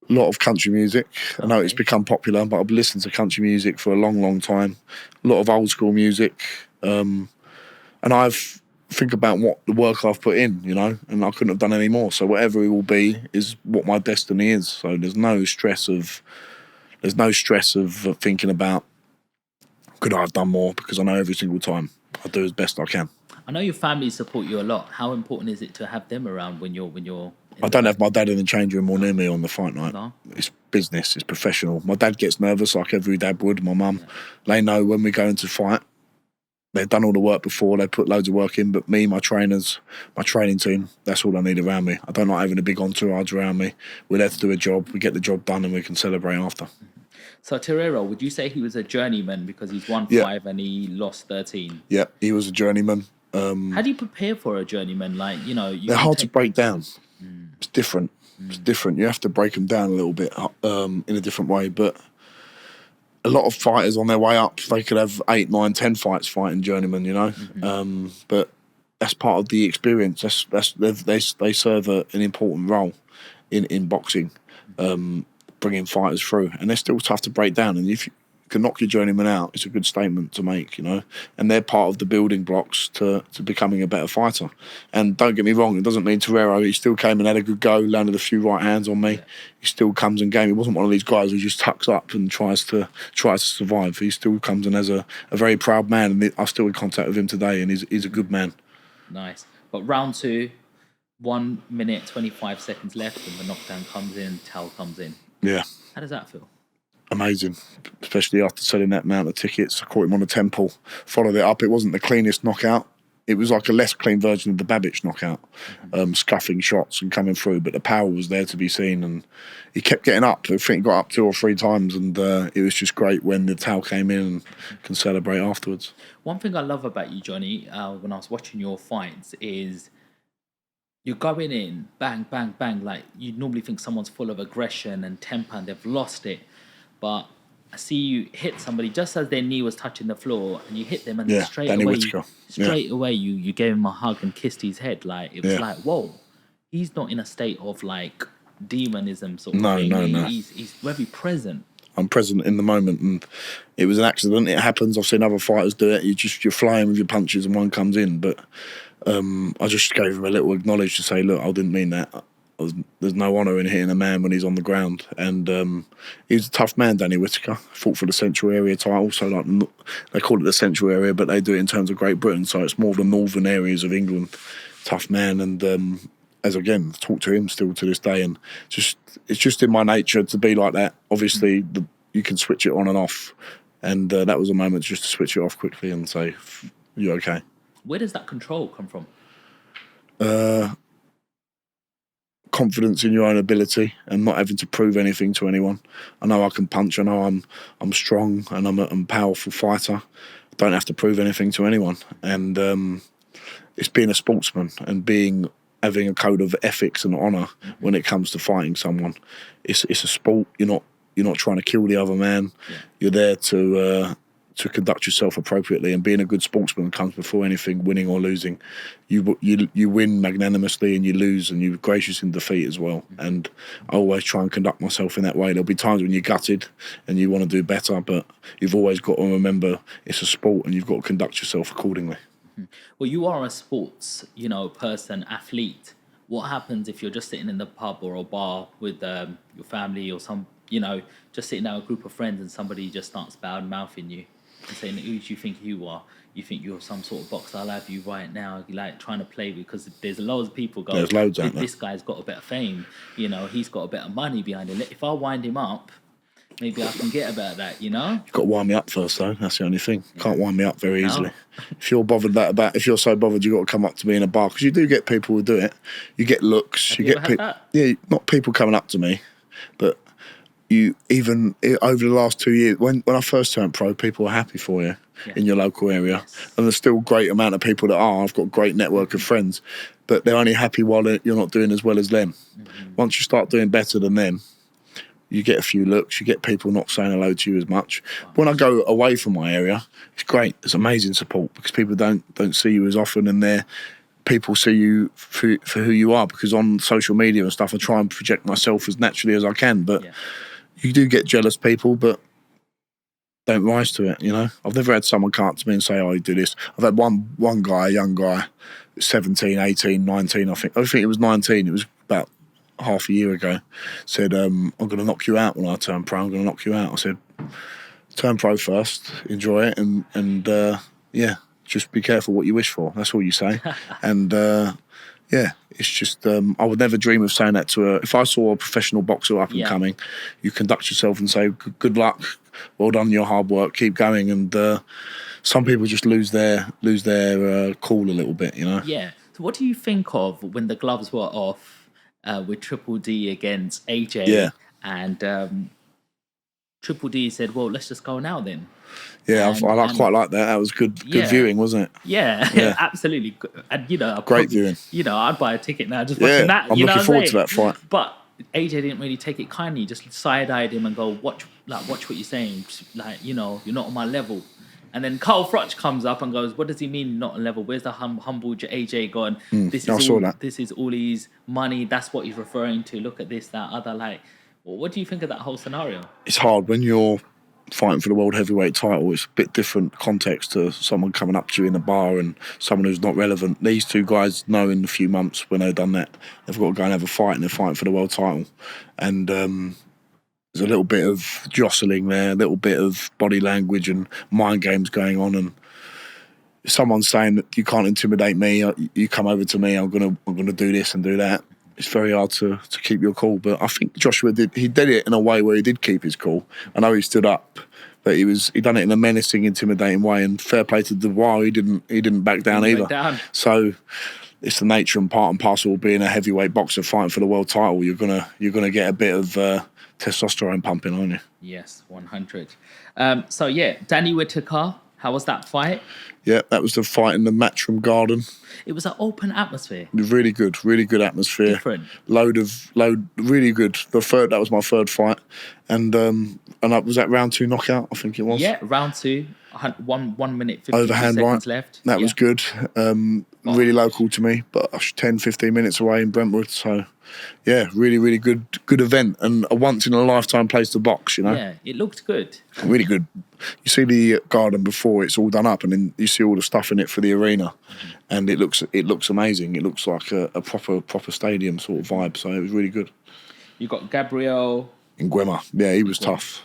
a lot of country music. I know Okay. it's become popular, but I've listened to country music for a long, long time. A lot of old school music. And I've think about what the work I've put in, you know, and I couldn't have done any more. So whatever it will be is what my destiny is. So there's no stress of thinking about could I have done more, because I know every single time I do as best I can. I know your family support you a lot. How important is it to have them around when you're I don't have my dad in the change room or near me on the fight night. No? It's business, it's professional. My dad gets nervous like every dad would, my mum. They know when we go into fight, they've done all the work before, they put loads of work in, but me, my trainers, my training team, that's all I need around me. I don't like having a big entourage around me. We're there to do a job, we get the job done and we can celebrate after. So Terrero, would you say he was a journeyman because he's won 5 and he lost 13? Yeah, he was a journeyman. How do you prepare for a journeyman? Like, you know, they're hard to break down. It's different. It's different. You have to break them down a little bit in a different way. But a lot of fighters on their way up, they could have 8, 9, 10 fights fighting journeyman, you know. But that's part of the experience. They serve an important role in boxing, bringing fighters through, and they're still tough to break down. And if you can knock your journeyman out, it's a good statement to make, you know. And they're part of the building blocks to becoming a better fighter. And don't get me wrong, it doesn't mean Terrero, he still came and had a good go, landed a few right hands on me. He still comes and game. He wasn't one of these guys who just tucks up and tries to survive. He still comes and has a very proud man, and I'm still in contact with him today, and he's a good man. Nice. But round 2, 1 minute 25 seconds left, and the knockdown comes in, towel comes in. Yeah. How does that feel? Amazing, especially after selling that amount of tickets. I caught him on the temple, followed it up. It wasn't the cleanest knockout. It was like a less clean version of the Babic knockout, scuffing shots and coming through, but the power was there to be seen, and he kept getting up. I think he got up 2 or 3 times, and it was just great when the towel came in and can celebrate afterwards. One thing I love about you, Johnny, when I was watching your fights is you're going in, bang, bang, bang, like you normally think someone's full of aggression and temper and they've lost it. But I see you hit somebody just as their knee was touching the floor, and you hit them, and straight away you gave him a hug and kissed his head. Like it was like, whoa, he's not in a state of like demonism sort of thing. No. He's very present. I'm present in the moment, and it was an accident. It happens. I've seen other fighters do it. You're flying with your punches and one comes in, but I just gave him a little acknowledge to say, look, I didn't mean that. There's no honour in hitting a man when he's on the ground, and he's a tough man, Danny Whitaker. Fought for the Central Area title, so like they call it the Central Area, but they do it in terms of Great Britain, so it's more the northern areas of England. Tough man, and as again, talk to him still to this day, and it's just in my nature to be like that. Obviously, you can switch it on and off, and that was a moment just to switch it off quickly and say, "You okay?" Where does that control come from? confidence in your own ability and not having to prove anything to anyone. I know I can punch. I know I'm strong and I'm a powerful fighter. I don't have to prove anything to anyone. And it's being a sportsman and having a code of ethics and honour when it comes to fighting someone. It's a sport. You're not trying to kill the other man. Yeah. You're there to conduct yourself appropriately, and being a good sportsman comes before anything, winning or losing. You win magnanimously and you lose, and you're gracious in defeat as well. And I always try and conduct myself in that way. There'll be times when you're gutted and you want to do better, but you've always got to remember it's a sport and you've got to conduct yourself accordingly. Well, you are a sports, person, athlete. What happens if you're just sitting in the pub or a bar with your family or just sitting down with a group of friends and somebody just starts bad mouthing you and saying, who do you think you are? You think you're some sort of boxer? I'll have you right now. You're like trying to play because there's loads of people going, there's loads out there. This guy's got a bit of fame. He's got a bit of money behind him. If I wind him up, maybe I can get about that, You've got to wind me up first, though. That's the only thing. You can't wind me up very easily. If you're so bothered, you've got to come up to me in a bar, because you do get people who do it. You get looks. Have you ever had that? Yeah, not people coming up to me, but you, even over the last 2 years, when I first turned pro, people were happy for you in your local area. Yes. And there's still a great amount of people that are. I've got a great network of friends, but they're only happy while you're not doing as well as them. Mm-hmm. Once you start doing better than them, you get a few looks, you get people not saying hello to you as much. Wow. When I go away from my area, it's great. It's amazing support, because people don't see you as often, and people see you for who you are, because on social media and stuff, I try and project myself as naturally as I can. But you do get jealous people, but don't rise to it, I've never had someone come up to me and say, oh, you do this. I've had one guy, a young guy, 17, 18, 19, I think it was 19. It was about half a year ago, said, I'm going to knock you out when I turn pro. I'm going to knock you out. I said, turn pro first, enjoy it, and just be careful what you wish for. That's all you say. And it's just, I would never dream of saying that to if I saw a professional boxer up and coming, you conduct yourself and say, good luck, well done your hard work, keep going. And some people just lose their cool a little bit, Yeah. So what do you think of when the gloves were off with Triple D against AJ? Yeah. And Triple D said, well, let's just go now then. Yeah, I quite like that. That was good viewing, wasn't it? Yeah, absolutely. And great viewing. I'd buy a ticket now just watching that. I'm looking forward to that fight. But AJ didn't really take it kindly. Just side-eyed him and go, watch what you're saying. You're not on my level. And then Carl Froch comes up and goes, what does he mean not on level? Where's the humble AJ gone? This is all his money. That's what he's referring to. Look at this, that, other. What do you think of that whole scenario? It's hard when you're fighting for the world heavyweight title. It's a bit different context to someone coming up to you in a bar and someone who's not relevant. These two guys know in a few months, when they've done that, they've got to go and have a fight, and they're fighting for the world title. And there's a little bit of jostling there, a little bit of body language and mind games going on. And someone's saying that you can't intimidate me. You come over to me. I'm gonna do this and do that. It's very hard to keep your cool. But I think Joshua did it in a way where he did keep his cool. I know he stood up, but he done it in a menacing, intimidating way. And fair play to Dubois, he didn't back down either. So it's the nature and part and parcel of being a heavyweight boxer fighting for the world title. You're gonna get a bit of testosterone pumping, aren't you? Yes, 100. Danny Whitaker. How was that fight? Yeah, that was the fight in the Matchroom Garden. It was an open atmosphere. Really good atmosphere. Different. Really good. That was my third fight, and that was that round 2 knockout, I think it was. Yeah, round 2, 1 minute 50 overhand seconds right. left. That was good. Really local to me, but 10, 15 minutes away in Brentwood. So, yeah, really, really good event, and a once in a lifetime place to box. Yeah, it looked good. Really good. You see the garden before it's all done up, and then you see all the stuff in it for the arena, and it looks amazing. It looks like a proper stadium sort of vibe. So it was really good. You got Gabriel Enguema. Yeah, he was tough.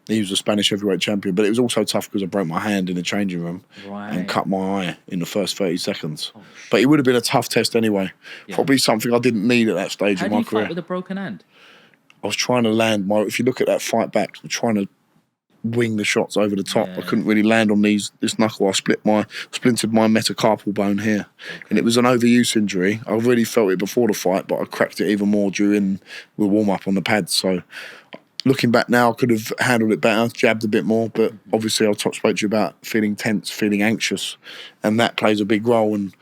He was a Spanish heavyweight champion, but it was also tough because I broke my hand in the changing room and cut my eye in the first 30 seconds. Oh, but it would have been a tough test anyway. Yeah. Probably something I didn't need at that stage in my career. How did you fight with a broken hand? I was trying to land if you look at that fight back, I'm trying to wing the shots over the top. I couldn't really land on this knuckle. I splintered my metacarpal bone here, and it was an overuse injury. I really felt it before the fight, but I cracked it even more during the warm up on the pads. So, looking back now, I could have handled it better, jabbed a bit more. But obviously, I spoke to you about feeling tense, feeling anxious, and that plays a big role. And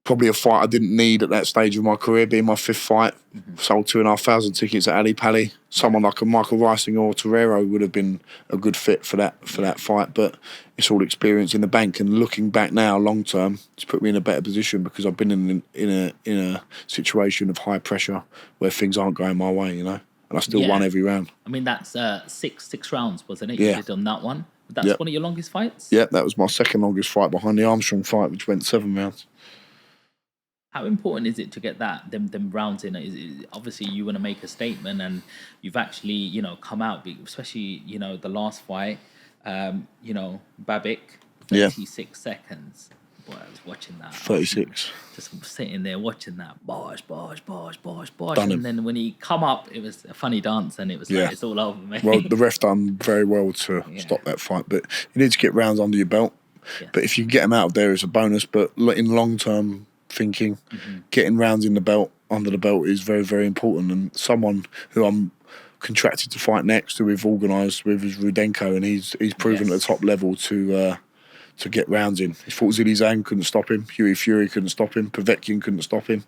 probably a fight I didn't need at that stage of my career, being my 5th fight. Sold 2,500 tickets at Ali Pali. Someone like a Michael Reissinger or Torero would have been a good fit for that fight. But it's all experience in the bank. And looking back now, long term, it's put me in a better position because I've been in a situation of high pressure where things aren't going my way, you know. And I still won every round. I mean, that's six rounds, wasn't it? Yeah. You did on that one. That's one of your longest fights? Yeah, that was my second longest fight behind the Armstrong fight, which went 7 rounds. How important is it to get them rounds in? Obviously, you want to make a statement, and you've actually, come out, especially, the last fight, Babik, 36 seconds. Boy, I was watching that. 36. Just sitting there watching that. Bosh. Done him. And then when he come up, it was a funny dance, and it was like, it's all over, mate. Well, the ref done very well to stop that fight, but you need to get rounds under your belt. Yeah. But if you get them out of there, it's a bonus. But in long-term thinking, getting rounds in the belt, under the belt, is very, very important. And someone who I'm contracted to fight next, who we've organised with, is Rudenko, and he's proven at the top level to get rounds in. He fought Zili Zhang, couldn't stop him. Hughie Fury couldn't stop him. Povetkin couldn't stop him.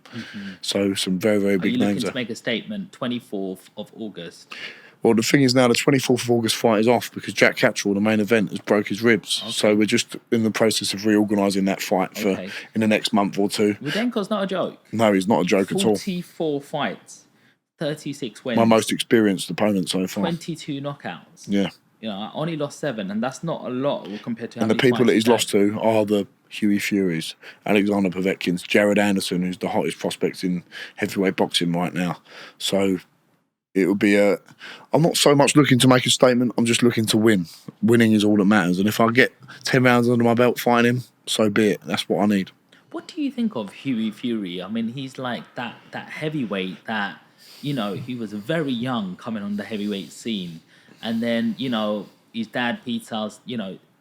So some very, very big names. Are you looking to make a statement? 24th of August. Well, the thing is now the 24th of August fight is off because Jack Catchell, the main event, has broke his ribs. Okay. So we're just in the process of reorganising that fight for in the next month or two. Rudenko's not a joke. No, he's not a joke at all. 44 fights, 36 wins. My most experienced opponent so far. 22 knockouts. Yeah. I only lost 7, and that's not a lot compared to. And the people that he's lost to are the Hughie Furies, Alexander Povetkins, Jared Anderson, who's the hottest prospect in heavyweight boxing right now. So it would be I'm not so much looking to make a statement, I'm just looking to win. Winning is all that matters. And if I get 10 rounds under my belt fighting him, so be it. That's what I need. What do you think of Hughie Fury? I mean, he's like that heavyweight that, he was very young coming on the heavyweight scene. And then, his dad, Peter,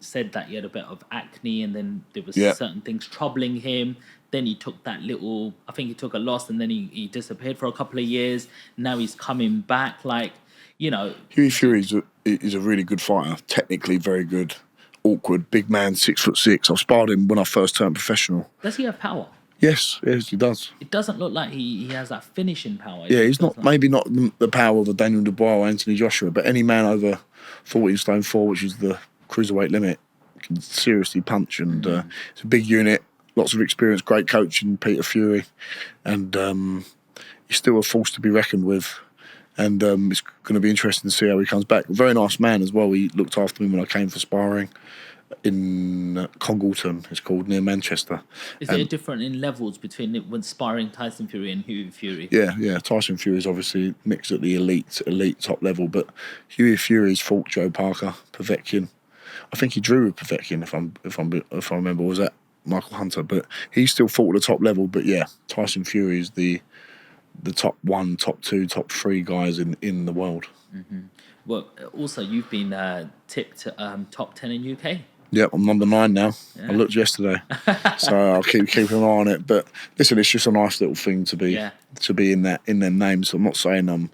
said that he had a bit of acne, and then there was certain things troubling him. Then he took I think he took a loss, and then he disappeared for a couple of years. Now he's coming back, Hughie Fury is a really good fighter, technically very good, awkward, big man, 6'6". I've sparred him when I first turned professional. Does he have power? Yes, he does. It doesn't look like he has that finishing power. Yeah, he's not maybe not the power of a Daniel Dubois or Antony Joshua, but any man over 14 stone 4, which is the cruiserweight limit, can seriously punch. And it's a big unit, lots of experience, great coach in Peter Fury, and he's still a force to be reckoned with. And it's going to be interesting to see how he comes back. A very nice man as well. He looked after me when I came for sparring in Congleton, it's called, near Manchester. Is there different in levels between when sparring Tyson Fury and Hughie Fury? Yeah. Tyson Fury is obviously mixed at the elite top level, but Hughie Fury's fought Joe Parker, Povetkin. I think he drew with Povetkin, if I remember, was that Michael Hunter? But he still fought at the top level. But yeah, Tyson Fury is the top 1, top 2, top 3 guys in the world. Well, also you've been tipped top 10 in UK. Yeah, I'm number 9 now. Yeah. I looked yesterday, so I'll keep an eye on it. But listen, it's just a nice little thing to be in them names. So I'm not saying I'm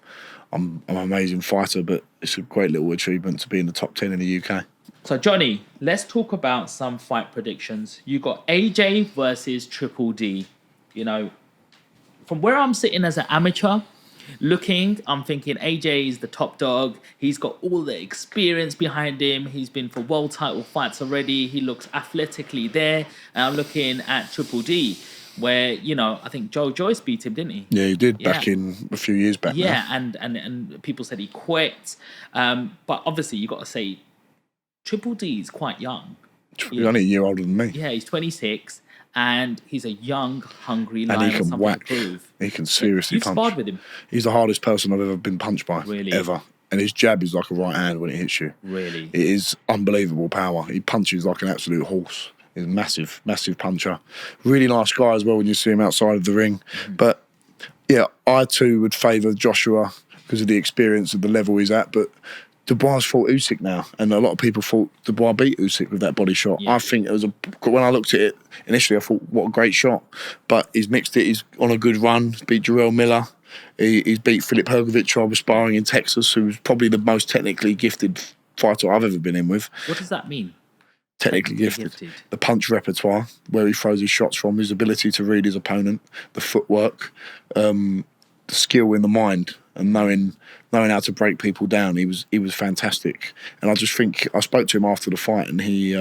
an amazing fighter, but it's a great little achievement to be in the top 10 in the UK. So Johnny, let's talk about some fight predictions. You got AJ versus Triple D. From where I'm sitting as an amateur, I'm thinking AJ is the top dog. He's got all the experience behind him. He's been for world title fights already. He looks athletically there. And I'm looking at Triple D, where, I think Joe Joyce beat him, didn't he? Yeah, he did back in a few years back. Yeah, and people said he quit. But obviously, you got to say, Triple D is quite young. He's only a year older than me. Yeah, he's 26. And he's a young, hungry lion. And he can whack. To prove. He can seriously punch. You've sparred with him. He's the hardest person I've ever been punched by. Really? Ever. And his jab is like a right hand when it hits you. Really? It is unbelievable power. He punches like an absolute horse. He's a massive, massive puncher. Really nice guy as well when you see him outside of the ring. But, yeah, I too would favour Joshua because of the experience of the level he's at. But Dubois fought Usyk now, and a lot of people thought Dubois beat Usyk with that body shot. Yeah. I think it was when I looked at it initially, I thought, what a great shot. But he's mixed it. He's on a good run. He's beat Jarrell Miller. He's beat Filip Hrgovic, who I was sparring in Texas, who's probably the most technically gifted fighter I've ever been in with. What does that mean? Technically gifted. The punch repertoire, where he throws his shots from, his ability to read his opponent, the footwork, the skill in the mind, and knowing how to break people down. He was fantastic. And I just think, I spoke to him after the fight, and he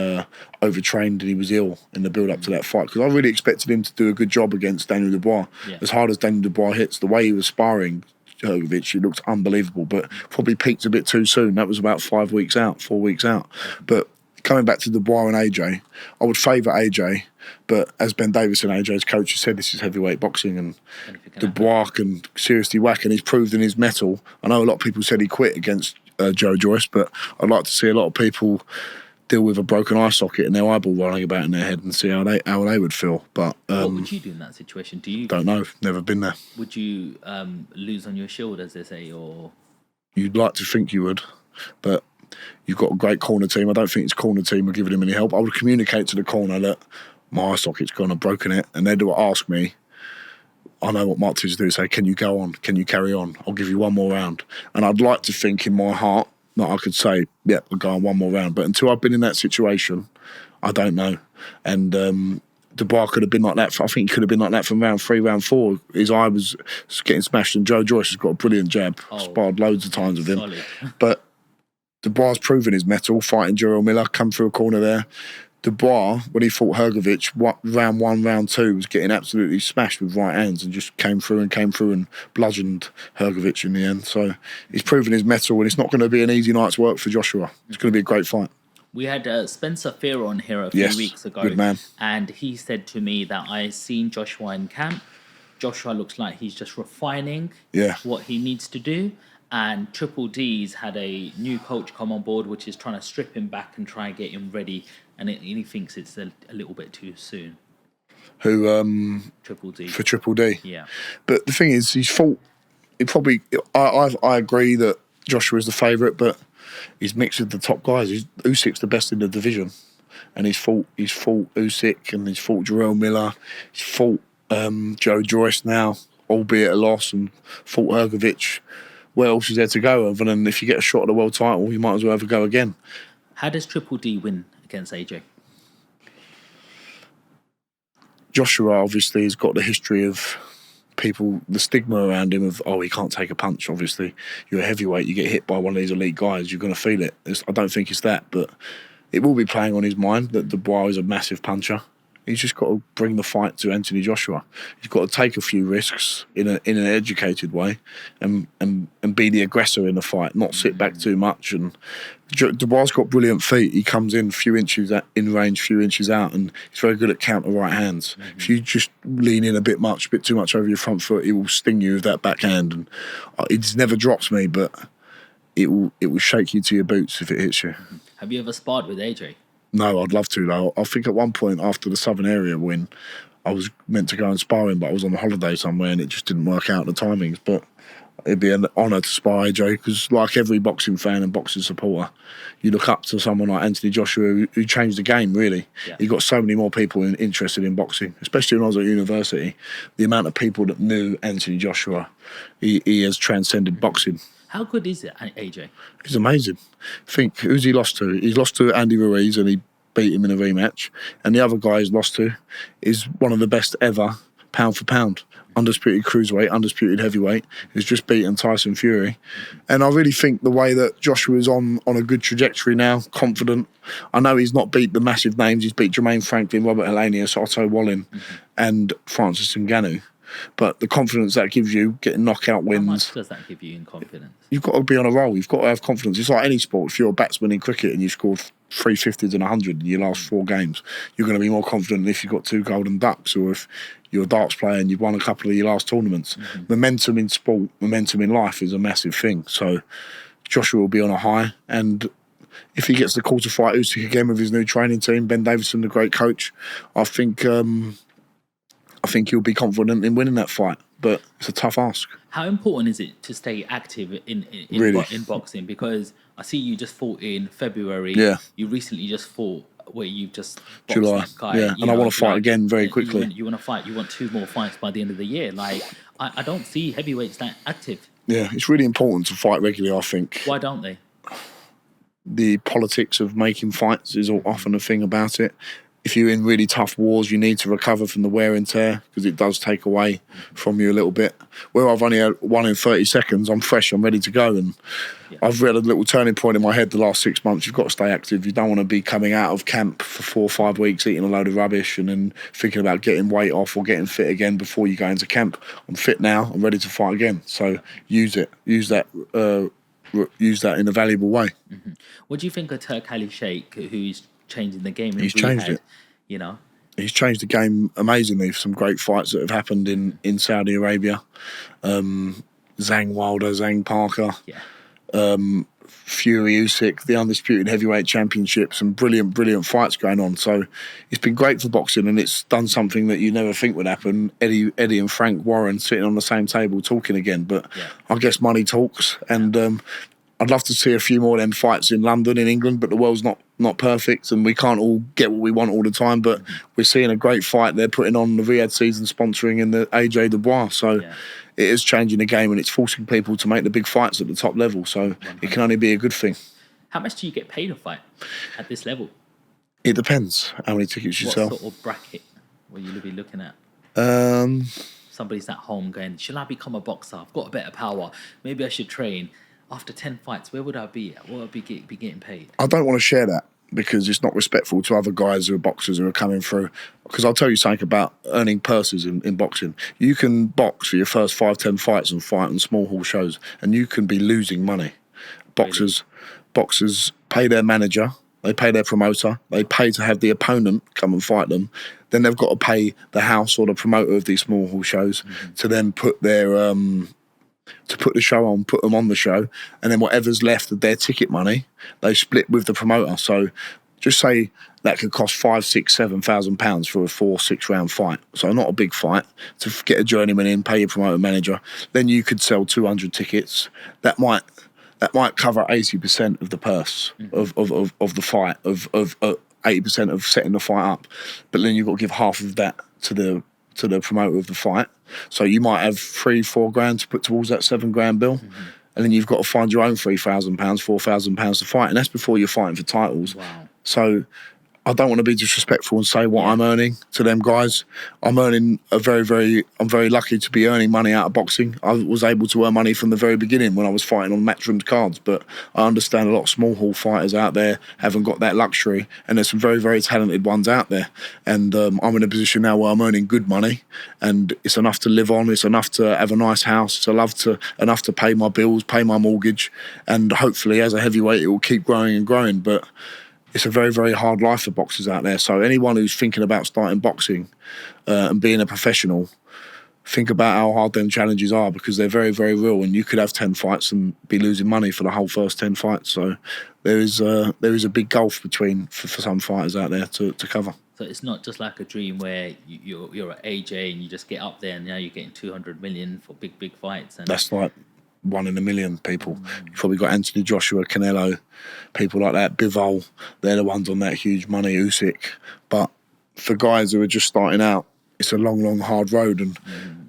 overtrained and he was ill in the build-up to that fight, because I really expected him to do a good job against Daniel Dubois. Yeah. As hard as Daniel Dubois hits, the way he was sparring Hrgovic, he looked unbelievable, but probably peaked a bit too soon. That was about 4 weeks out. But coming back to Dubois and AJ, I would favour AJ, but as Ben Davison, AJ's coach, has said, this is heavyweight boxing, and Dubois can seriously whack, and he's proved in his mettle. I know a lot of people said he quit against Joe Joyce, but I'd like to see a lot of people deal with a broken eye socket and their eyeball rolling about in their head and see how they would feel. But what would you do in that situation? Don't know. Never been there. Would you lose on your shield, as they say, or? You'd like to think you would, but you've got a great corner team. I don't think his corner team are giving him any help. I would communicate to the corner that my eye socket's gone, I've broken it, and they'd ask me. I know what Mark to do. Say, can you go on? Can you carry on? I'll give you one more round. And I'd like to think in my heart that I could say, yeah, we'll go on one more round. But until I've been in that situation, I don't know. And Dubois could have been like that. I think he could have been like that from round 3, round 4. His eye was getting smashed, and Joe Joyce has got a brilliant jab. Sparred loads of times with him. Solid. But Dubois proven his mettle, fighting Jarrell Miller, come through a corner there. Dubois, when he fought Hrgovic, round 1, round 2, was getting absolutely smashed with right hands and just came through and bludgeoned Hrgovic in the end. So he's proven his mettle, and it's not going to be an easy night's work for Joshua. It's going to be a great fight. We had Spencer Fear on here a few weeks ago. Good man. And he said to me that I seen Joshua in camp. Joshua looks like he's just refining what he needs to do. And Triple D's had a new coach come on board, which is trying to strip him back and try and get him ready. And he thinks it's a little bit too soon. Who? Triple D. For Triple D. Yeah. But the thing is, he's fought. He probably. I agree that Joshua is the favourite, but he's mixed with the top guys. Usyk's the best in the division, and he's fought Usyk, and he's fought Jarrell Miller. He's fought Joe Joyce now, albeit a loss, and fought Hrgovic. Where else is there to go other than if you get a shot at the world title, you might as well ever go again. How does Triple D win against AJ? Joshua obviously has got the history of people, the stigma around him of, he can't take a punch. Obviously, you're a heavyweight, you get hit by one of these elite guys, you're going to feel it. I don't think it's that, but it will be playing on his mind that Dubois is a massive puncher. He's just got to bring the fight to Antony Joshua. He's got to take a few risks in an educated way, and be the aggressor in the fight, not sit back too much. And Dubois got brilliant feet. He comes in a few inches in range, few inches out, and he's very good at counter right hands. Mm-hmm. If you just lean in a bit too much over your front foot, he will sting you with that backhand. And it never drops me, but it will shake you to your boots if it hits you. Mm-hmm. Have you ever sparred with AJ? No, I'd love to though. I think at one point after the Southern Area win, I was meant to go and spar him, but I was on a holiday somewhere and it just didn't work out the timings. But it'd be an honour to spar AJ, because like every boxing fan and boxing supporter, you look up to someone like Antony Joshua who changed the game, really. Yeah. He got so many more people interested in boxing, especially when I was at university. The amount of people that knew Antony Joshua, he has transcended boxing. How good is it, AJ? He's amazing. Think, who's he lost to? He's lost to Andy Ruiz and he beat him in a rematch. And the other guy he's lost to is one of the best ever, pound for pound. Undisputed cruiserweight, undisputed heavyweight. He's just beaten Tyson Fury. And I really think the way that Joshua is on a good trajectory now, confident. I know he's not beat the massive names. He's beat Jermaine Franklin, Robert Helenius, Otto Wallin, and Francis Ngannou. But the confidence that gives you, getting knockout wins. How much does that give you in confidence? You've got to be on a roll. You've got to have confidence. It's like any sport. If you're a batsman in cricket and you scored 350s and 100 in your last 4 games, you're going to be more confident than if you've got 2 golden ducks, or if you're a darts player and you've won a couple of your last tournaments. Mm-hmm. Momentum in sport, momentum in life is a massive thing. So Joshua will be on a high, and if he gets the call to fight Usyk again with his new training team, Ben Davison, the great coach, I think he'll be confident in winning that fight. but it's a tough ask. How important is it to stay active in Really? in boxing? Because I see you just fought in February. Yeah. You recently just fought where you've just boxed July, that guy. yeah. And I want to fight again very quickly. You want to fight. You want 2 more fights by the end of the year. Like I don't see heavyweights that active. Yeah, it's really important to fight regularly, I think. Why don't they? The politics of making fights is often a thing about it. If you're in really tough wars, you need to recover from the wear and tear because it does take away from you a little bit. Where I've only had 1 in 30 seconds, I'm fresh, I'm ready to go. And I've read a little turning point in my head the last 6 months. You've got to stay active. You don't want to be coming out of camp for 4 or 5 weeks eating a load of rubbish and then thinking about getting weight off or getting fit again before you go into camp. I'm fit now, I'm ready to fight again. So use it. Use that in a valuable way. Mm-hmm. What do you think of Turk Ali Sheikh, who's changing the game? He's changed it. You know, he's changed the game amazingly. Some great fights that have happened in Saudi Arabia. Zhang Wilder, Zhang Parker, Fury, Usyk, the undisputed heavyweight championship. Some brilliant fights going on. So it's been great for boxing, and it's done something that you never think would happen. Eddie and Frank Warren sitting on the same table talking again. But I guess money talks, and I'd love to see a few more of them fights in London, in England, but the world's not perfect and we can't all get what we want all the time. But we're seeing a great fight they're putting on the Riyadh season sponsoring in the AJ Dubois. So it is changing the game and it's forcing people to make the big fights at the top level. So it can only be a good thing. How much do you get paid to fight at this level? It depends how many tickets you sell. What sort of bracket will you be looking at? Somebody's at home going, should I become a boxer? I've got a bit of power. Maybe I should train. After 10 fights, where would I be at? What would I be getting paid? I don't want to share that because it's not respectful to other guys who are boxers who are coming through. Because I'll tell you something about earning purses in boxing. You can box for your first 5-10 fights and fight on small hall shows, and you can be losing money. Boxers pay their manager, they pay their promoter, they pay to have the opponent come and fight them. Then they've got to pay the house or the promoter of these small hall shows to then put their to put the show on, put them on the show, and then whatever's left of their ticket money, they split with the promoter. So just say that could cost £5,000-7,000 for a 4-6 round fight. So not a big fight to get a journeyman in, pay your promoter manager. Then you could sell 200 tickets. That might cover 80% of the purse of the fight, of 80% of setting the fight up. But then you've got to give half of that to the promoter of the fight. So you might have £3-4 grand to put towards that £7 grand bill. And then you've got to find your own £3,000, £4,000 to fight. And that's before you're fighting for titles. Wow. So I don't want to be disrespectful and say what I'm earning to them guys. I'm earning I'm very lucky to be earning money out of boxing. I was able to earn money from the very beginning when I was fighting on Matchroom cards, but I understand a lot of small hall fighters out there haven't got that luxury, and there's some very talented ones out there. And I'm in a position now where I'm earning good money, and it's enough to live on, it's enough to have a nice house, it's enough to pay my bills, pay my mortgage, and hopefully as a heavyweight it will keep growing and growing. But it's a very hard life for boxers out there. So anyone who's thinking about starting boxing and being a professional, think about how hard them challenges are, because they're very real. And you could have 10 fights and be losing money for the whole first 10 fights. So there is a big gulf between for some fighters out there to cover. So it's not just like a dream where you're at AJ and you just get up there and now you're getting 200 million for big fights. And that's like 1 in a million people. You've probably got Antony, Joshua, Canelo, people like that, Bivol. They're the ones on that huge money, Usyk. But for guys who are just starting out, it's a long, hard road. And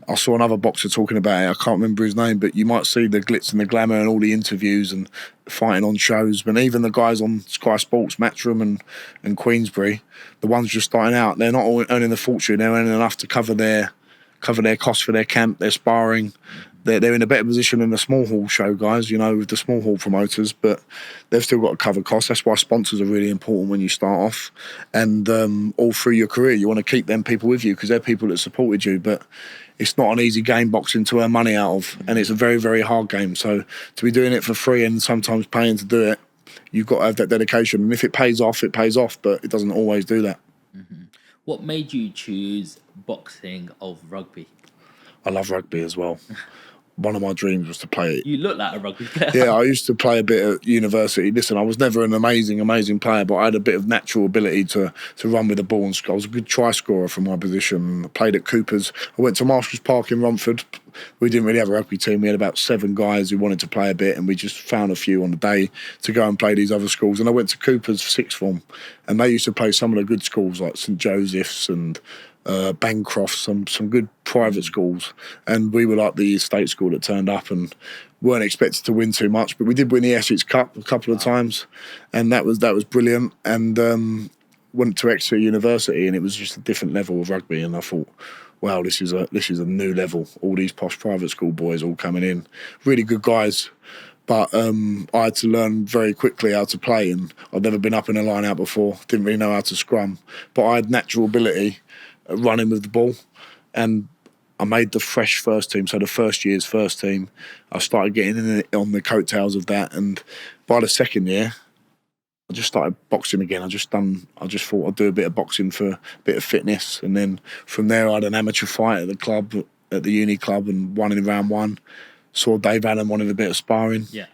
I saw another boxer talking about it. I can't remember his name, but you might see the glitz and the glamour and all the interviews and fighting on shows. But even the guys on Sky Sports, Matchroom and Queensbury, the ones just starting out, they're not earning the fortune. They're earning enough to cover their costs for their camp, their sparring. They're in a better position than the small hall show guys, with the small hall promoters, but they've still got to cover costs. That's why sponsors are really important when you start off. And all through your career, you want to keep them people with you because they're people that supported you. But it's not an easy game, boxing, to earn money out of. And it's a very hard game. So to be doing it for free and sometimes paying to do it, you've got to have that dedication. And if it pays off, it pays off, but it doesn't always do that. What made you choose boxing over rugby? I love rugby as well. One of my dreams was to play it. You look like a rugby player. Yeah, I used to play a bit at university. Listen, I was never an amazing player, but I had a bit of natural ability to run with the ball and score. I was a good try scorer from my position. I played at Cooper's. I went to Marshall's Park in Romford, we didn't really have a rugby team. We had about 7 guys who wanted to play a bit, and we just found a few on the day to go and play these other schools. And I went to Cooper's for sixth form, and they used to play some of the good schools like St Joseph's and Bancroft, some good private schools. And we were like the state school that turned up and weren't expected to win too much, but we did win the Essex Cup a couple of times, and that was brilliant. And went to Exeter University, and it was just a different level of rugby. And I thought, wow, this is a new level. All these posh private school boys all coming in, really good guys. But I had to learn very quickly how to play, and I'd never been up in a line out before. Didn't really know how to scrum, but I had natural ability at running with the ball, and I made the fresh first team. So the first year's first team, I started getting in on the coattails of that, and by the second year, I just started boxing again. I just thought I'd do a bit of boxing for a bit of fitness, and then from there I had an amateur fight at the club, at the uni club, and won in round 1. Saw Dave Allen wanted a bit of sparring. Yeah.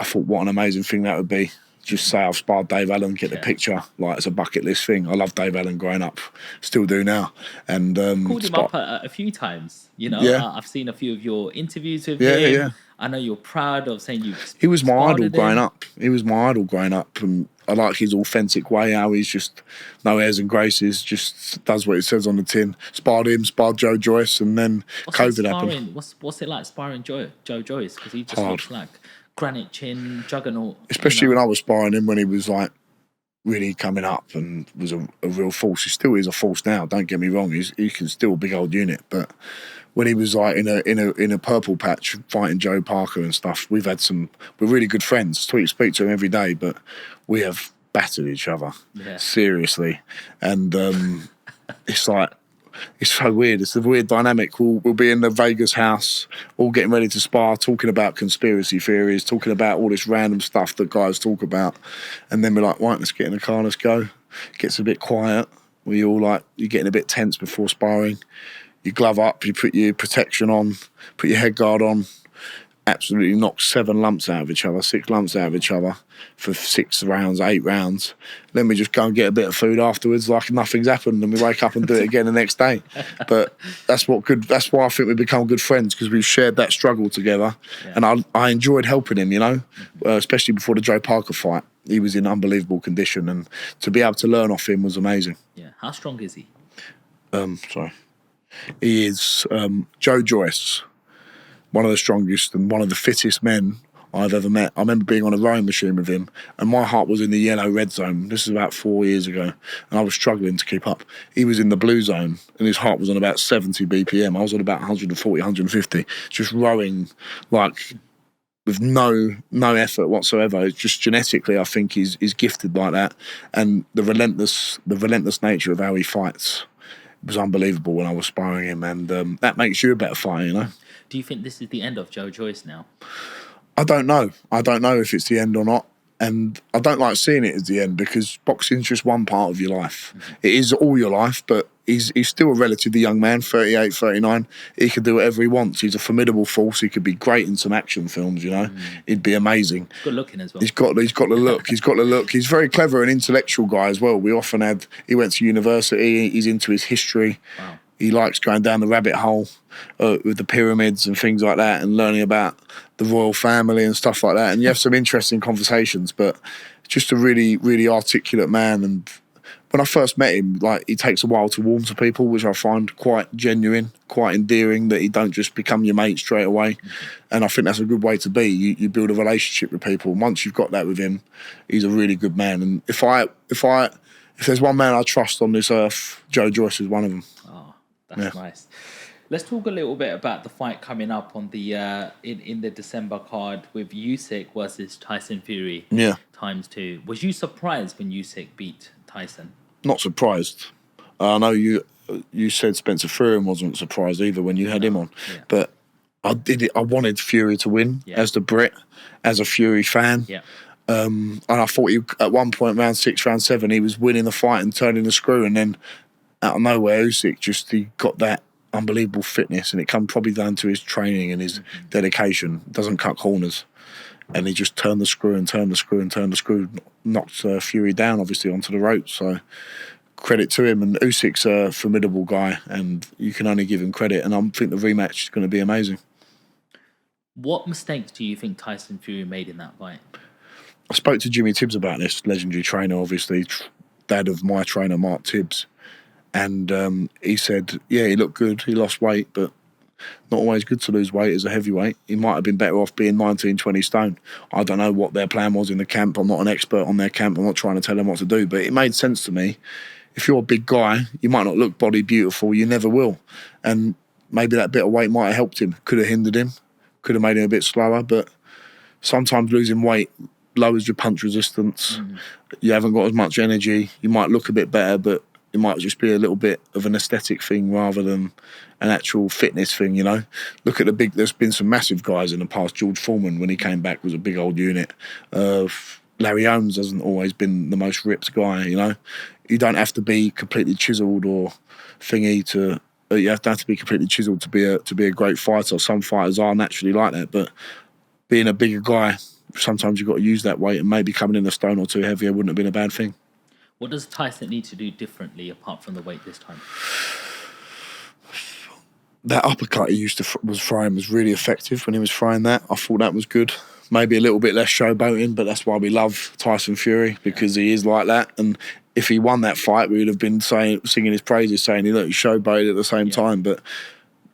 I thought, what an amazing thing that would be. Just say I've sparred Dave Allen, get the picture. Like, it's a bucket list thing. I love Dave Allen growing up, still do now. And called him up a few times. You know, I've seen a few of your interviews with him. Yeah. I know you're proud of saying you. He was my idol growing up. And I like his authentic way. How he's just no airs and graces, just does what it says on the tin. Sparred Joe Joyce, and then COVID happened. What's it like sparring Joe Joyce? Because he just looks like granite chin juggernaut. Especially when I was sparring him, when he was like really coming up and was a real force. He still is a force now. Don't get me wrong. He can still a big old unit, but when he was like in a purple patch fighting Joe Parker and stuff, we're really good friends. Speak to him every day, but we have battered each other seriously, and it's like. It's so weird. It's a weird dynamic. We'll be in the Vegas house, all getting ready to spar, talking about conspiracy theories, talking about all this random stuff that guys talk about. And then we're like, right, let's get in the car, let's go. Gets a bit quiet. You're getting a bit tense before sparring. You glove up, you put your protection on, put your head guard on. Absolutely knock 7 lumps out of each other, 6 lumps out of each other for 6 rounds, 8 rounds. Then we just go and get a bit of food afterwards like nothing's happened, and we wake up and do it again the next day. But that's why I think we become good friends, because we've shared that struggle together. And I enjoyed helping him, you know, especially before the Joe Parker fight. He was in unbelievable condition, and to be able to learn off him was amazing. Yeah. How strong is he? He is Joe Joyce. One of the strongest and one of the fittest men I've ever met. I remember being on a rowing machine with him, and my heart was in the yellow-red zone. This is about 4 years ago, and I was struggling to keep up. He was in the blue zone, and his heart was on about 70 BPM. I was on about 140, 150, just rowing like with no effort whatsoever. It's just genetically, I think he's gifted like that, and the relentless nature of how he fights was unbelievable when I was sparring him, and that makes you a better fighter, you know. Do you think this is the end of Joe Joyce now? I don't know. I don't know if it's the end or not. And I don't like seeing it as the end, because boxing's just one part of your life. Mm-hmm. It is all your life, but he's still a relatively young man, 38, 39. He can do whatever he wants. He's a formidable force. He could be great in some action films, you know. He'd be amazing. Good looking as well. He's got the look. He's got the look. He's very clever and intellectual guy as well. He went to university. He's into his history. Wow. He likes going down the rabbit hole with the pyramids and things like that, and learning about the royal family and stuff like that. And you have some interesting conversations, but just a really, really articulate man. And when I first met him, like, he takes a while to warm to people, which I find quite genuine, quite endearing, that he don't just become your mate straight away. Mm-hmm. And I think that's a good way to be. You build a relationship with people. And once you've got that with him, he's a really good man. And if there's one man I trust on this earth, Joe Joyce is one of them. That's nice. Let's talk a little bit about the fight coming up on the in the December card with Usyk versus Tyson Fury. Yeah. ×2. Was you surprised when Usyk beat Tyson? Not surprised. I know you said Spencer Fury wasn't surprised either when you had him on, but I did it. I wanted Fury to win as the Brit, as a Fury fan. Yeah. And I thought at one point, round 6, round 7, he was winning the fight and turning the screw, and then out of nowhere, Usyk he got that unbelievable fitness, and it come probably down to his training and his dedication. Doesn't cut corners, and he just turned the screw, knocked Fury down obviously onto the ropes. So credit to him. And Usyk's a formidable guy, and you can only give him credit. And I think the rematch is going to be amazing. What mistakes do you think Tyson Fury made in that fight? I spoke to Jimmy Tibbs about this, legendary trainer, obviously, dad of my trainer, Mark Tibbs. And he said, yeah, he looked good, he lost weight, but not always good to lose weight as a heavyweight. He might have been better off being 19, 20 stone. I don't know what their plan was in the camp. I'm not an expert on their camp. I'm not trying to tell them what to do, but it made sense to me. If you're a big guy, you might not look body beautiful, you never will. And maybe that bit of weight might have helped him, could have hindered him, could have made him a bit slower, but sometimes losing weight lowers your punch resistance. You haven't got as much energy. You might look a bit better, but it might just be a little bit of an aesthetic thing rather than an actual fitness thing, you know. Look at there's been some massive guys in the past. George Foreman, when he came back, was a big old unit. Larry Holmes hasn't always been the most ripped guy, you know. You don't have to be completely chiselled or thingy to... You have to be completely chiselled to be a great fighter. Some fighters are naturally like that, but being a bigger guy, sometimes you've got to use that weight, and maybe coming in a stone or two heavier wouldn't have been a bad thing. What does Tyson need to do differently apart from the weight this time? That uppercut he used to was throwing was really effective when he was throwing that. I thought that was good. Maybe a little bit less showboating, but that's why we love Tyson Fury, because he is like that. And if he won that fight, we would have been singing his praises, saying he showboated at the same time. But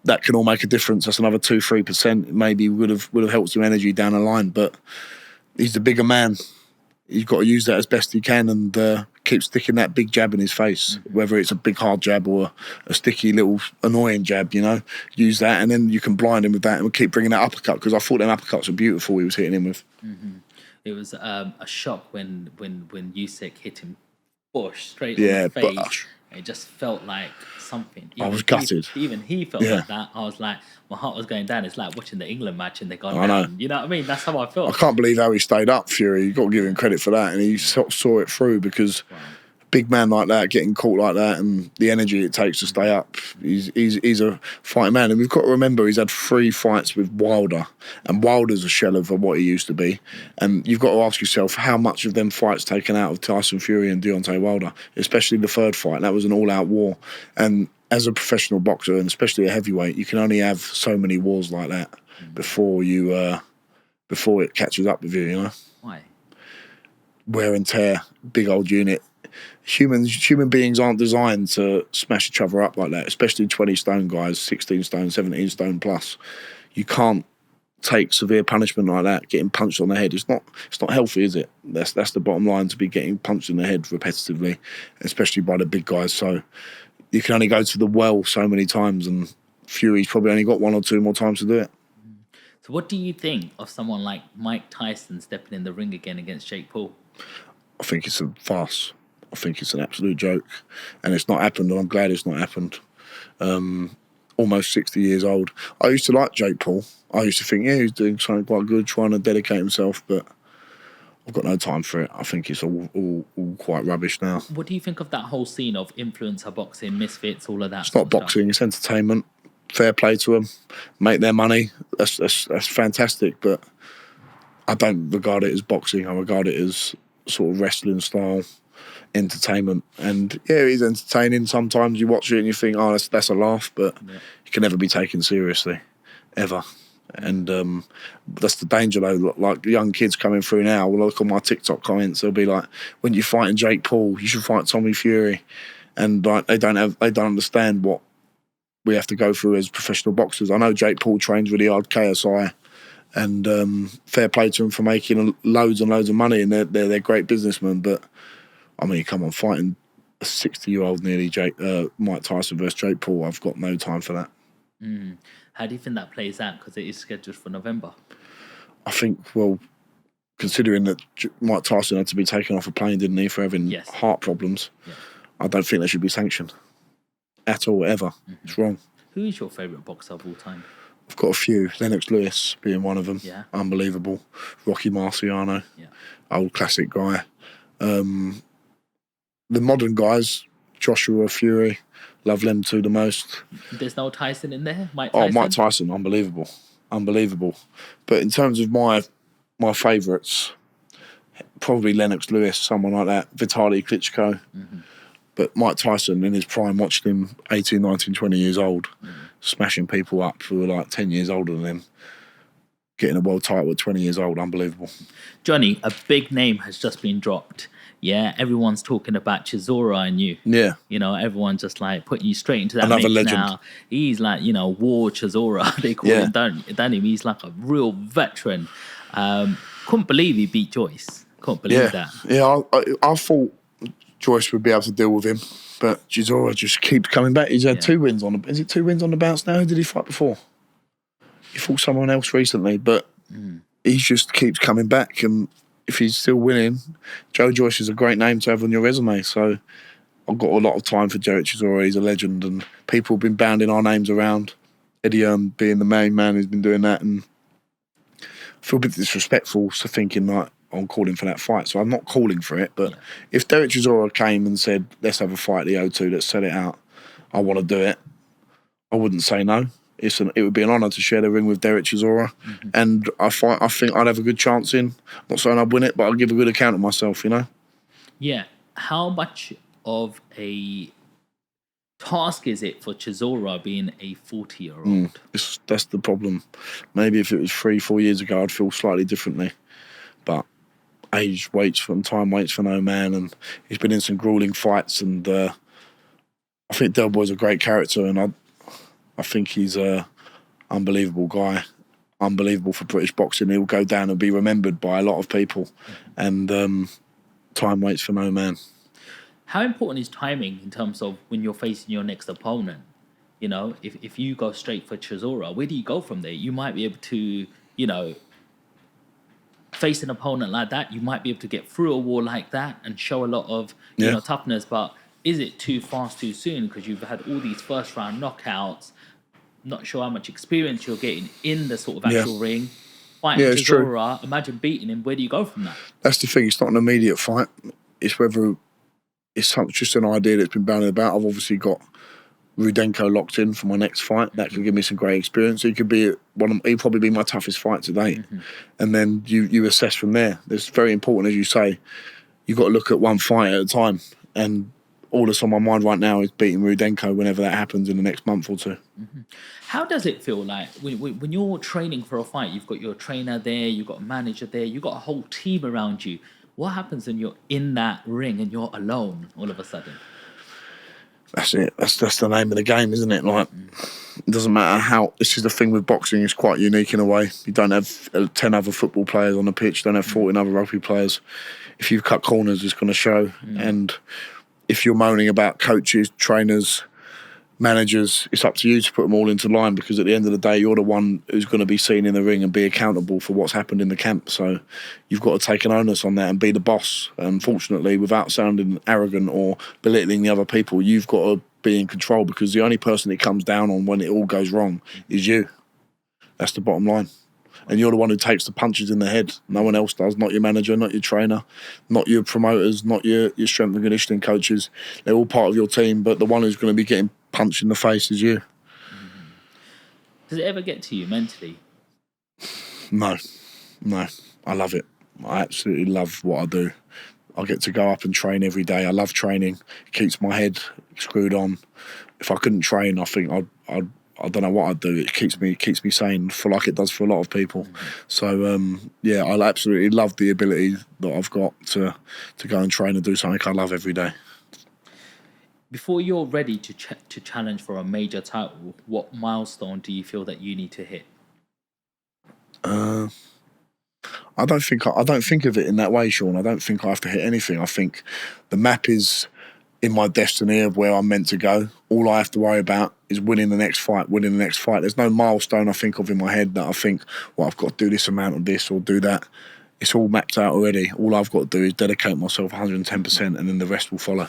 that can all make a difference. That's another 2-3%. Maybe would have helped some energy down the line. But he's the bigger man. He's got to use that as best he can and keep sticking that big jab in his face, whether it's a big hard jab or a sticky little annoying jab, you know. Use that, and then you can blind him with that and keep bringing that uppercut, because I thought them uppercuts were beautiful he was hitting him with. It was a shock when Usyk hit him straight on the face. But it just felt like something. I was gutted. Even he felt like that. I was like, my heart was going down. It's like watching the England match and they got down. You know what I mean? That's how I felt. I can't believe how he stayed up, Fury. You've got to give him credit for that. And he saw it through, because a big man like that, getting caught like that, and the energy it takes to stay up, he's a fighting man. And we've got to remember he's had 3 fights with Wilder, and Wilder's a shell of what he used to be. And you've got to ask yourself, how much of them fights taken out of Tyson Fury and Deontay Wilder, especially the 3rd fight. That was an all-out war. And as a professional boxer, and especially a heavyweight, you can only have so many wars like that before it catches up with you, you know? Why? Wear and tear, big old unit. Human beings aren't designed to smash each other up like that, especially 20 stone guys, 16 stone, 17 stone plus. You can't take severe punishment like that, getting punched on the head. It's not healthy, is it? That's the bottom line, to be getting punched in the head repetitively, especially by the big guys. So you can only go to the well so many times, and Fury's probably only got 1 or 2 more times to do it. So what do you think of someone like Mike Tyson stepping in the ring again against Jake Paul? I think it's a farce. I think it's an absolute joke. And it's not happened, and I'm glad it's not happened. Almost 60 years old. I used to like Jake Paul. I used to think, he's doing something quite good, trying to dedicate himself, but I've got no time for it. I think it's all quite rubbish now. What do you think of that whole scene of influencer boxing, misfits, all of that? It's not boxing, it's entertainment. Fair play to them. Make their money. That's fantastic, but I don't regard it as boxing. I regard it as sort of wrestling style entertainment. And it is entertaining. Sometimes you watch it and you think, that's a laugh, but you can never be taken seriously, ever. And that's the danger, though. Like young kids coming through now will look on my TikTok comments. They'll be like, "When you're fighting Jake Paul, you should fight Tommy Fury," and like they don't understand what we have to go through as professional boxers. I know Jake Paul trains really hard, KSI, and fair play to him for making loads and loads of money, and they're great businessmen. But I mean, come on, fighting a 60-year-old nearly Mike Tyson versus Jake Paul, I've got no time for that. How do you think that plays out? Because it is scheduled for November. I think, well, considering that Mike Tyson had to be taken off a plane, didn't he, for having heart problems, I don't think they should be sanctioned at all, ever. It's wrong. Who is your favourite boxer of all time? I've got a few. Lennox Lewis being one of them. Yeah. Unbelievable. Rocky Marciano. Yeah. Old classic guy. The modern guys, Joshua, Fury, love them two the most. There's no Tyson in there? Mike Tyson? Oh, Mike Tyson, unbelievable. But in terms of my favourites, probably Lennox Lewis, someone like that. Vitaly Klitschko. But Mike Tyson, in his prime, watched him 18, 19, 20 years old, smashing people up who were like 10 years older than him, getting a world title at 20 years old. Unbelievable. Johnny, a big name has just been dropped. Yeah, everyone's talking about Chisora and you. Yeah. You know, everyone's just like putting you straight into that Another mix legend. now. He's like, you know, War Chisora, they call him, don't him? He's like a real veteran. Couldn't believe he beat Joyce. Couldn't believe that. Yeah, I thought Joyce would be able to deal with him, but Chisora just keeps coming back. He's had 2 wins on the... Is it 2 wins on the bounce now? Who did he fight before? He fought someone else recently, but he just keeps coming back, and if he's still winning, Joe Joyce is a great name to have on your resume. So I've got a lot of time for Dereck Chisora. He's a legend, and people have been bounding our names around. Eddie Hearn being the main man who's been doing that, and I feel a bit disrespectful to thinking like I'm calling for that fight. So I'm not calling for it, but if Dereck Chisora came and said, let's have a fight at the O2, let's set it out, I want to do it, I wouldn't say no. It would be an honour to share the ring with Dereck Chisora, and I think I'd have a good chance in. I'm not saying I'd win it, but I'll give a good account of myself, you know? Yeah. How much of a task is it for Chisora being a 40-year-old? That's the problem. Maybe if it was 3-4 years ago, I'd feel slightly differently. But age waits for, and time waits for no man, and he's been in some grueling fights, and I think Del Boy's a great character, and I think he's a unbelievable guy, unbelievable for British boxing. He'll go down and be remembered by a lot of people, and time waits for no man. How important is timing in terms of when you're facing your next opponent? You know, if you go straight for Chisora, where do you go from there? You might be able to, you know, face an opponent like that. You might be able to get through a wall like that and show a lot of, you know, toughness, but is it too fast too soon because you've had all these first round knockouts? Not sure how much experience you're getting in the sort of actual ring. Fighting Chisora, imagine beating him. Where do you go from that? That's the thing. It's not an immediate fight. It's whether it's just an idea that's been bandied about. I've obviously got Rudenko locked in for my next fight. That could give me some great experience. He could be he'd probably be my toughest fight to date. And then you assess from there. It's very important, as you say. You've got to look at one fight at a time, and all that's on my mind right now is beating Rudenko whenever that happens in the next month or two. How does it feel like when you're training for a fight? You've got your trainer there, you've got a manager there, you've got a whole team around you. What happens when you're in that ring and you're alone all of a sudden? That's it. That's the name of the game, isn't it? Like, it doesn't matter how... This is the thing with boxing. It's quite unique in a way. You don't have 10 other football players on the pitch. You don't have 14 other rugby players. If you cut corners, it's going to show. And if you're moaning about coaches, trainers, managers, it's up to you to put them all into line, because at the end of the day, you're the one who's going to be seen in the ring and be accountable for what's happened in the camp. So you've got to take an onus on that and be the boss. Unfortunately, without sounding arrogant or belittling the other people, you've got to be in control, because the only person it comes down on when it all goes wrong is you. That's the bottom line. And you're the one who takes the punches in the head. No one else does. Not your manager, not your trainer, not your promoters, not your strength and conditioning coaches. They're all part of your team, but the one who's going to be getting punched in the face is you. Does it ever get to you mentally? No. I love it. I absolutely love what I do. I get to go up and train every day. I love training. It keeps my head screwed on. If I couldn't train, I think I don't know what I'd do. It keeps me sane, for like it does for a lot of people. So I absolutely love the ability that I've got to go and train and do something I love every day. Before you're ready to challenge for a major title, what milestone do you feel that you need to hit? I don't think of it in that way, Sean. I don't think I have to hit anything. I think the map is in my destiny of where I'm meant to go. All I have to worry about is winning the next fight. There's no milestone I think of in my head that I think, well, I've got to do this amount of this or do that. It's all mapped out already. All I've got to do is dedicate myself 110%, and then the rest will follow.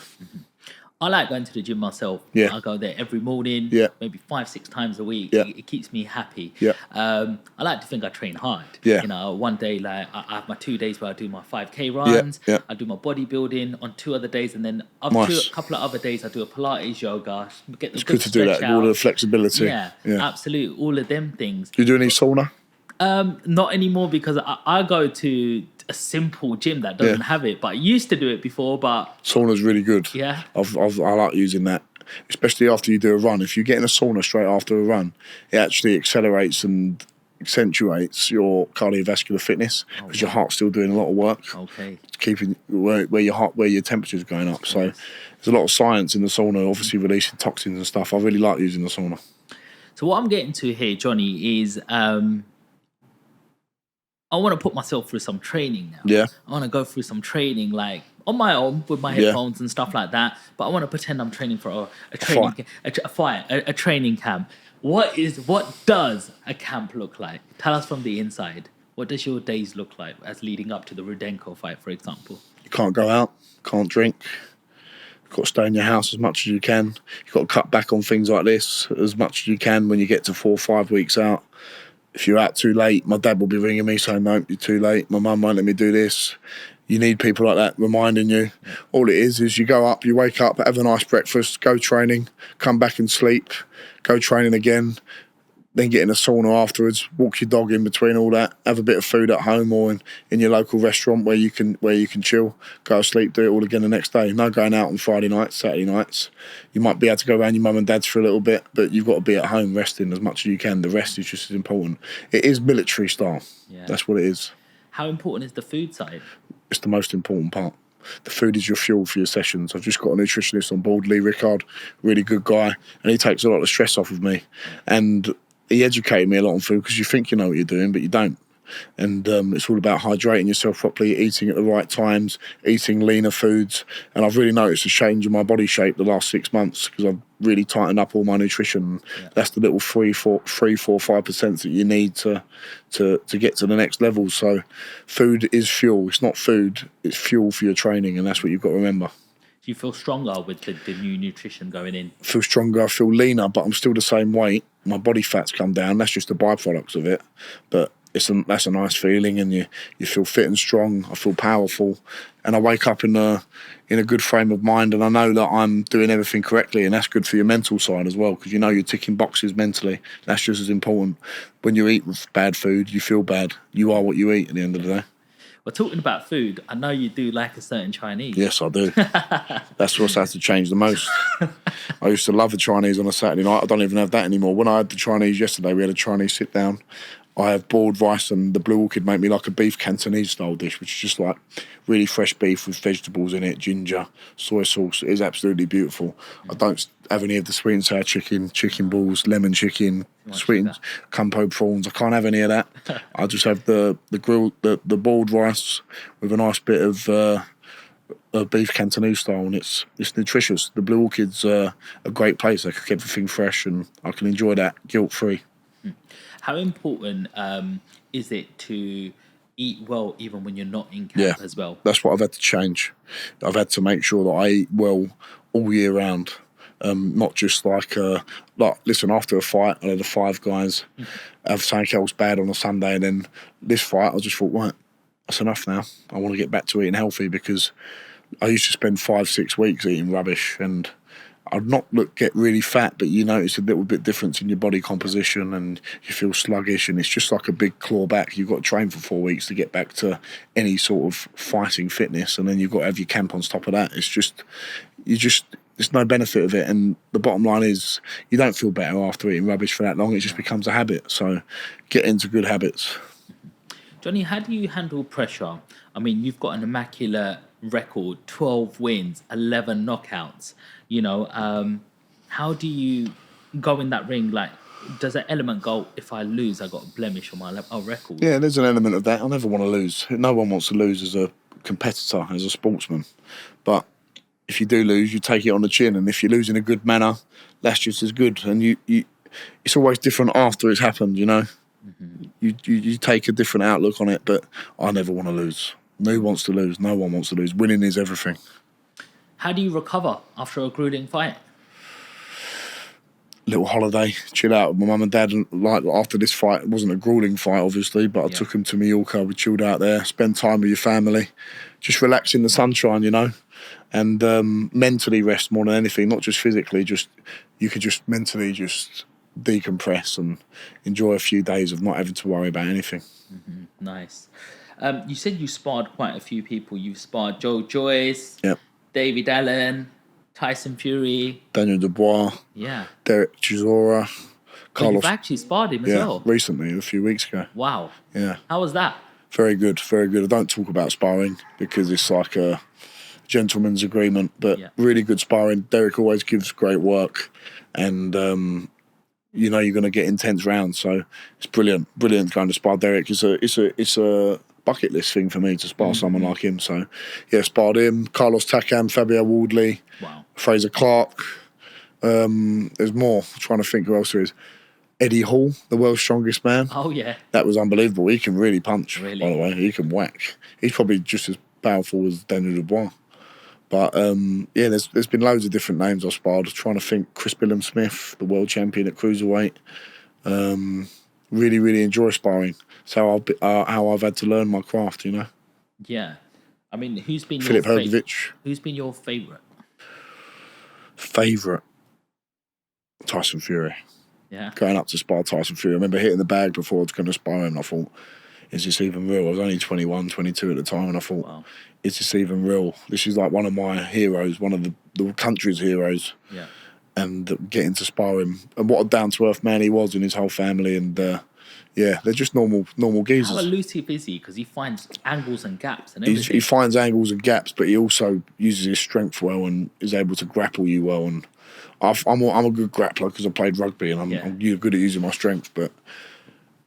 I like going to the gym myself. I go there every morning, maybe 5-6 times a week. It keeps me happy. I like to think I train hard. You know, one day, like, I have my 2 days where I do my 5K runs, I do my bodybuilding on 2 other days, and then a couple of other days I do a Pilates, yoga, get the it's good to do that, out. all the flexibility. Yeah, absolutely, all of them things. Do you do any sauna? Not anymore, because I go to a simple gym that doesn't have it. But I used to do it before, but Sauna's really good. yeah. I like using that, especially after you do a run. If you get in a sauna straight after a run, it actually accelerates and accentuates your cardiovascular fitness because your heart's still doing a lot of work. Okay. Keeping where your temperature's going up. So there's a lot of science in the sauna, obviously releasing toxins and stuff. I really like using the sauna. So what I'm getting to here, Johnny, is I want to put myself through some training now. Yeah. I want to go through some training, like on my own with my headphones and stuff like that. But I want to pretend I'm training for a training camp. What does a camp look like? Tell us from the inside. What does your days look like as leading up to the Rudenko fight, for example? You can't go out, can't drink. You've got to stay in your house as much as you can. You've got to cut back on things like this as much as you can when you get to 4 or 5 weeks out. If you're out too late, my dad will be ringing me saying, no, you're too late. My mum won't let me do this. You need people like that reminding you. All it is you go up, you wake up, have a nice breakfast, go training, come back and sleep, go training again, then get in a sauna afterwards, walk your dog in between all that, have a bit of food at home or in your local restaurant where you can chill, go to sleep, do it all again the next day. No going out on Friday nights, Saturday nights. You might be able to go around your mum and dad's for a little bit, but you've got to be at home resting as much as you can. The rest is just as important. It is military style. Yeah. That's what it is. How important is the food side? It's the most important part. The food is your fuel for your sessions. I've just got a nutritionist on board, Lee Rickard, really good guy, and he takes a lot of stress off of me. And he educated me a lot on food because you think you know what you're doing, but you don't. And it's all about hydrating yourself properly, eating at the right times, eating leaner foods. And I've really noticed a change in my body shape the last 6 months because I've really tightened up all my nutrition. Yeah. That's the little 5% that you need to get to the next level. So food is fuel. It's not food, it's fuel for your training, and that's what you've got to remember. Do you feel stronger with the new nutrition going in? I feel stronger, I feel leaner, but I'm still the same weight. My body fat's come down. That's just the byproducts of it. But that's a nice feeling, and you feel fit and strong. I feel powerful, and I wake up in a good frame of mind, and I know that I'm doing everything correctly, and that's good for your mental side as well because you know you're ticking boxes mentally. That's just as important. When you eat bad food, you feel bad. You are what you eat at the end of the day. Well, talking about food, I know you do like a certain Chinese. Yes, I do. That's what's had to change the most. I used to love the Chinese on a Saturday night. I don't even have that anymore. When I had the Chinese yesterday, we had a Chinese sit down. I have boiled rice, and the Blue Orchid make me like a beef Cantonese style dish, which is just like really fresh beef with vegetables in it, ginger, soy sauce. It is absolutely beautiful. I don't have any of the sweet and sour chicken balls, lemon chicken, sweet and campo prawns. I can't have any of that. I just have the grilled, the boiled rice with a nice bit of beef Cantonese style, and it's nutritious. The Blue Orchid's a great place. They cook everything fresh, and I can enjoy that guilt-free. How important is it to eat well even when you're not in camp as well? That's what I've had to change. I've had to make sure that I eat well all year round, not just like listen, after a fight, I had the Five Guys, have something else bad on a Sunday, and then this fight, I just thought, right, that's enough now. I want to get back to eating healthy because I used to spend 5-6 weeks eating rubbish, and I'd not get really fat, but you notice a little bit difference in your body composition and you feel sluggish, and it's just like a big claw back. You've got to train for 4 weeks to get back to any sort of fighting fitness, and then you've got to have your camp on top of that. There's no benefit of it, and the bottom line is you don't feel better after eating rubbish for that long. It just becomes a habit. So get into good habits. Johnny, how do you handle pressure? I mean, you've got an immaculate record, 12 wins, 11 knockouts. You know, how do you go in that ring? Like, does that element go, if I lose, I got a blemish on my record? Yeah, there's an element of that. I never want to lose. No one wants to lose as a competitor, as a sportsman. But if you do lose, you take it on the chin. And if you lose in a good manner, that's just as good. And you it's always different after it's happened, you know. Mm-hmm. You take a different outlook on it, but I never want to lose. Who wants to lose? No one wants to lose. Winning is everything. How do you recover after a grueling fight? Little holiday, chill out with my mum and dad. Like after this fight, it wasn't a grueling fight, obviously, but I took them to Mallorca. We chilled out there, spend time with your family, just relax in the sunshine, you know, and mentally rest more than anything, not just physically. Just you could just mentally just decompress and enjoy a few days of not having to worry about anything. Mm-hmm. Nice. You said you sparred quite a few people. You've sparred Joe Joyce, Yep. David Allen, Tyson Fury. Daniel Dubois, Yeah. Dereck, Chisora, Oh, you've Carlos. actually sparred him as Yeah, well. recently, a few weeks ago. Wow. Yeah, How was that? very good, very good. I don't talk about sparring because it's like a gentleman's agreement, but Yeah. really good sparring. Dereck always gives great work, and you know you're going to get intense rounds. So it's brilliant going to spar Dereck. It's a bucket list thing for me to spar someone like him. So yeah, sparred him. Carlos Takam, Fabio Wardley, Wow. Fraser Clark. There's more. I'm trying to think who else there is. Eddie Hall, the world's strongest man. Oh, yeah. That was unbelievable. He can really punch, Really? by the way. He can whack. He's probably just as powerful as Daniel Dubois. But, yeah, there's been loads of different names I've sparred. Trying to think, Chris Billam-Smith, the world champion at cruiserweight. Really, really enjoy sparring. It's how I've had to learn my craft, you know. Yeah. I mean, who's been Filip your favorite? Hrgovic. Who's been your favorite? Favourite? Tyson Fury. Yeah. Going up to spar Tyson Fury. I remember hitting the bag before I was going to spar him, and I thought, is this even real? I was only 21, 22 at the time, and I thought, Wow. is this even real? This is like one of my heroes, one of the country's heroes. Yeah. And getting to spar him. And what a down-to-earth man he was, and his whole family. And, yeah, they're just normal How geezers. elusive is he? Because he finds angles and gaps and He everything. finds angles and gaps, but he also uses his strength well and is able to grapple you well. And I'm a good grappler because I played rugby, and I'm good at using my strength. But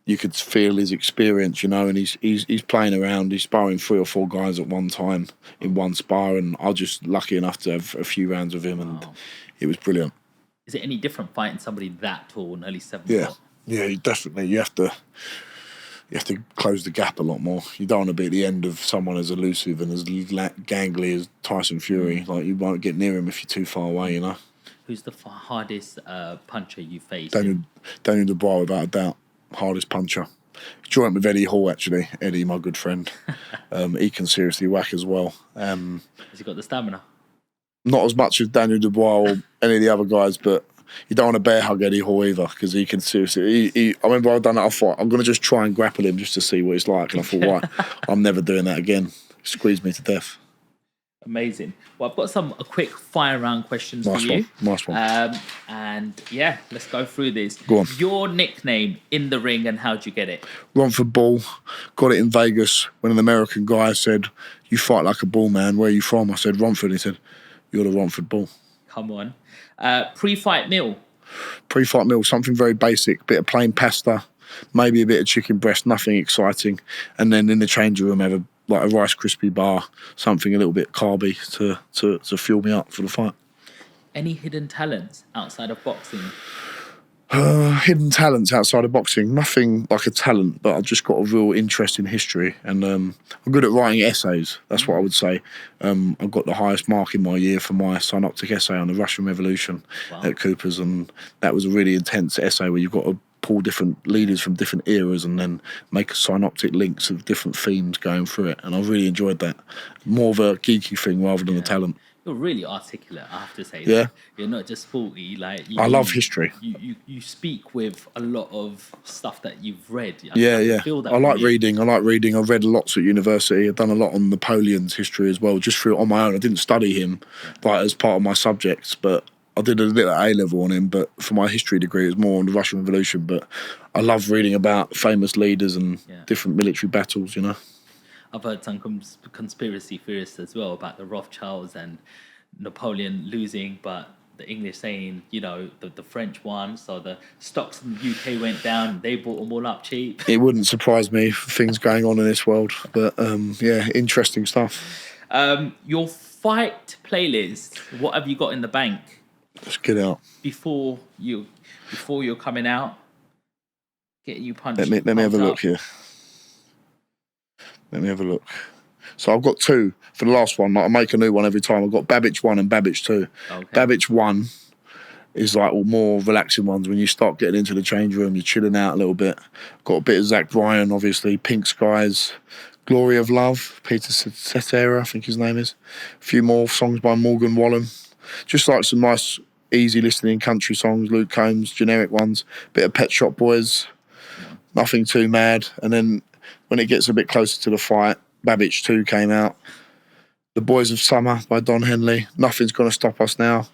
you could feel his experience, you know. And he's playing around. He's sparring 3 or 4 guys at one time in one spar, and I was just lucky enough to have a few rounds with him, and it was brilliant. Is it any different fighting somebody that tall, nearly 7 Yeah, foot? yeah, definitely. You have to close the gap a lot more. You don't want to be at the end of someone as elusive and as gangly as Tyson Fury. Like, you won't get near him if you're too far away, you know. Who's the hardest puncher you faced? Daniel Dubois, without a doubt, hardest puncher. Joint with Eddie Hall, actually. Eddie, my good friend. He can seriously whack as well. Has he got the stamina? Not as much as Daniel Dubois or any of the other guys, but you don't want to bear hug Eddie Hall either, because he can seriously. I remember I'd done that fight. I'm going to just try and grapple him just to see what it's like, and I thought, right, I'm never doing that again. Squeeze me to death. Amazing. Well, I've got a quick fire round questions for you. Nice one. And yeah, let's go through this. Go on. Your nickname in the ring and how'd you get it? Romford Bull. Got it in Vegas when an American guy said, "You fight like a bull, man. Where are you from?" I said, "Romford." He said, "You're the Romford Bull." Come on. Pre-fight meal. Pre-fight meal, something very basic. Bit of plain pasta, maybe a bit of chicken breast, nothing exciting. And then in the changing room, have a Rice Krispie bar, something a little bit carby to fuel me up for the fight. Any hidden talents outside of boxing? Hidden talents outside of boxing, nothing like a talent, but I've just got a real interest in history, and I'm good at writing essays. That's what I would say. I got the highest mark in my year for my synoptic essay on the Russian Revolution at Cooper's, and that was a really intense essay where you've got to pull different leaders from different eras and then make synoptic links of different themes going through it, and I really enjoyed that. More of a geeky thing rather than a talent. You're really articulate, I have to say. Yeah. That. You're not just sporty. I love history. You speak with a lot of stuff that you've read. Yeah. Feel that I like reading. I've read lots at university. I've done a lot on Napoleon's history as well, just through on my own. I didn't study him as part of my subjects, but I did a little at A-level on him. But for my history degree, it was more on the Russian Revolution. But I love reading about famous leaders and different military battles, you know. I've heard some conspiracy theorists as well about the Rothschilds and Napoleon losing, but the English saying, the French won, so the stocks in the UK went down, they bought them all up cheap. It wouldn't surprise me, things going on in this world. But, interesting stuff. Your fight playlist, what have you got in the bank? Let's get out. Before you're coming out, getting you punched. Let me have a look here. Let me have a look. So I've got 2 for the last one. I make a new one every time. I've got Babbage 1 and Babbage 2. Okay. Babbage 1 is more relaxing ones. When you start getting into the change room, you're chilling out a little bit. Got a bit of Zach Bryan, obviously. Pink Skies, Glory of Love, Peter Cetera, I think his name is. A few more songs by Morgan Wallen. Just like some nice, easy listening country songs. Luke Combs, generic ones. Bit of Pet Shop Boys. Nothing too mad. And then when it gets a bit closer to the fight, Babbage 2 came out. The Boys of Summer by Don Henley. Nothing's Gonna Stop Us Now.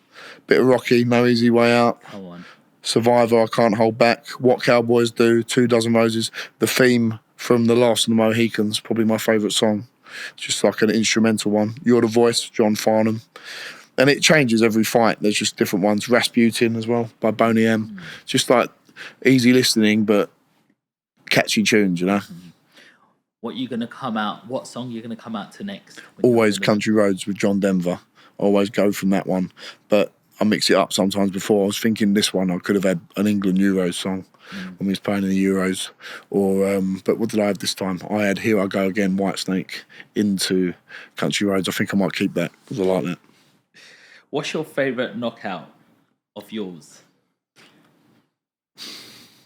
Bit of Rocky, No Easy Way Out. Come on. Survivor, I Can't Hold Back. What Cowboys Do, 2 Dozen Roses. The theme from The Last of the Mohicans, probably my favourite song. It's just like an instrumental one. You're the Voice, John Farnham. And it changes every fight. There's just different ones. Rasputin as well by Boney M. Just like easy listening, but catchy tunes, you know. What song are you gonna come out to next? Always Country Roads with John Denver. Always go from that one. But I mix it up sometimes before. I was thinking this one I could have had an England Euros song when we was playing in the Euros. Or but what did I have this time? I had Here I Go Again, Whitesnake into Country Roads. I think I might keep that because I like that. What's your favourite knockout of yours?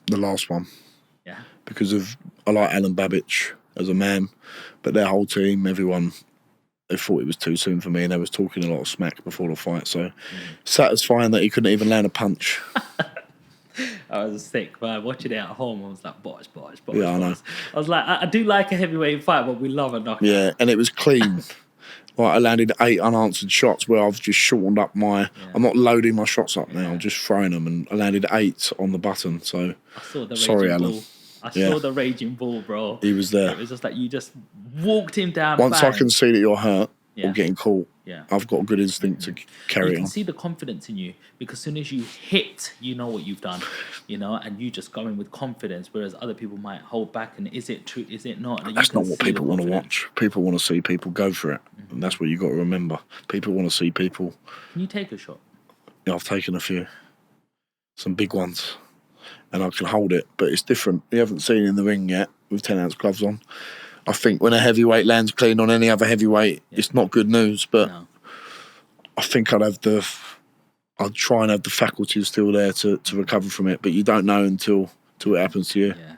The last one. Yeah. Because I like Alan Babbage as a man, but their whole team, everyone, they thought it was too soon for me, and they was talking a lot of smack before the fight. So satisfying that he couldn't even land a punch. I was sick, but watching it at home, I was like, bosh. Yeah, I know. I was like, I do like a heavyweight fight, but we love a knockout. Yeah, and it was clean. Like I landed 8 unanswered shots where I've just shortened up my... Yeah. I'm not loading my shots up now, I'm just throwing them, and I landed 8 on the button, so... I saw the sorry, Raging Alan. Bull. I saw the Raging Bull, bro. He was there. It was just like you just walked him down. Once bang. I can see that you're hurt or getting caught, I've got a good instinct to carry on. You can see the confidence in you, because as soon as you hit, you know what you've done, you know, and you just go in with confidence, whereas other people might hold back and is it true, is it not? That's not what people want to watch. People want to see people go for it. And that's what you got to remember. People want to see people. Can you take a shot? Yeah, I've taken a few. Some big ones. And I can hold it, but it's different. You haven't seen in the ring yet with 10-ounce gloves on. I think when a heavyweight lands clean on any other heavyweight, it's not good news, but I think I'd try and have the faculties still there to recover from it, but you don't know until it happens to you. Yeah.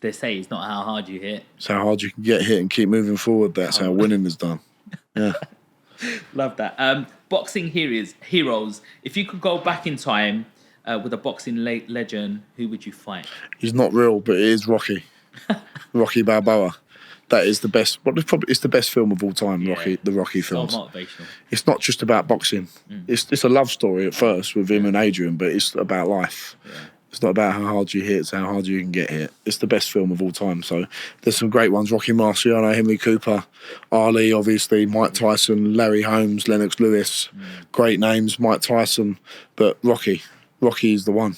They say it's not how hard you hit. It's how hard you can get hit and keep moving forward. That's how winning is done. Yeah. Love that. Boxing heroes. If you could go back in time with a boxing legend, who would you fight? He's not real, but it is Rocky. Rocky Balboa. That is the best. Well, it's the best film of all time. Rocky, the Rocky films. So motivational. It's not just about boxing. It's a love story at first with him and Adrian, but it's about life. Yeah. It's not about how hard you hit; it's how hard you can get hit. It's the best film of all time. So there's some great ones: Rocky Marciano, Henry Cooper, Ali, obviously, Mike Tyson, Larry Holmes, Lennox Lewis. Great names, Mike Tyson, but Rocky is the one.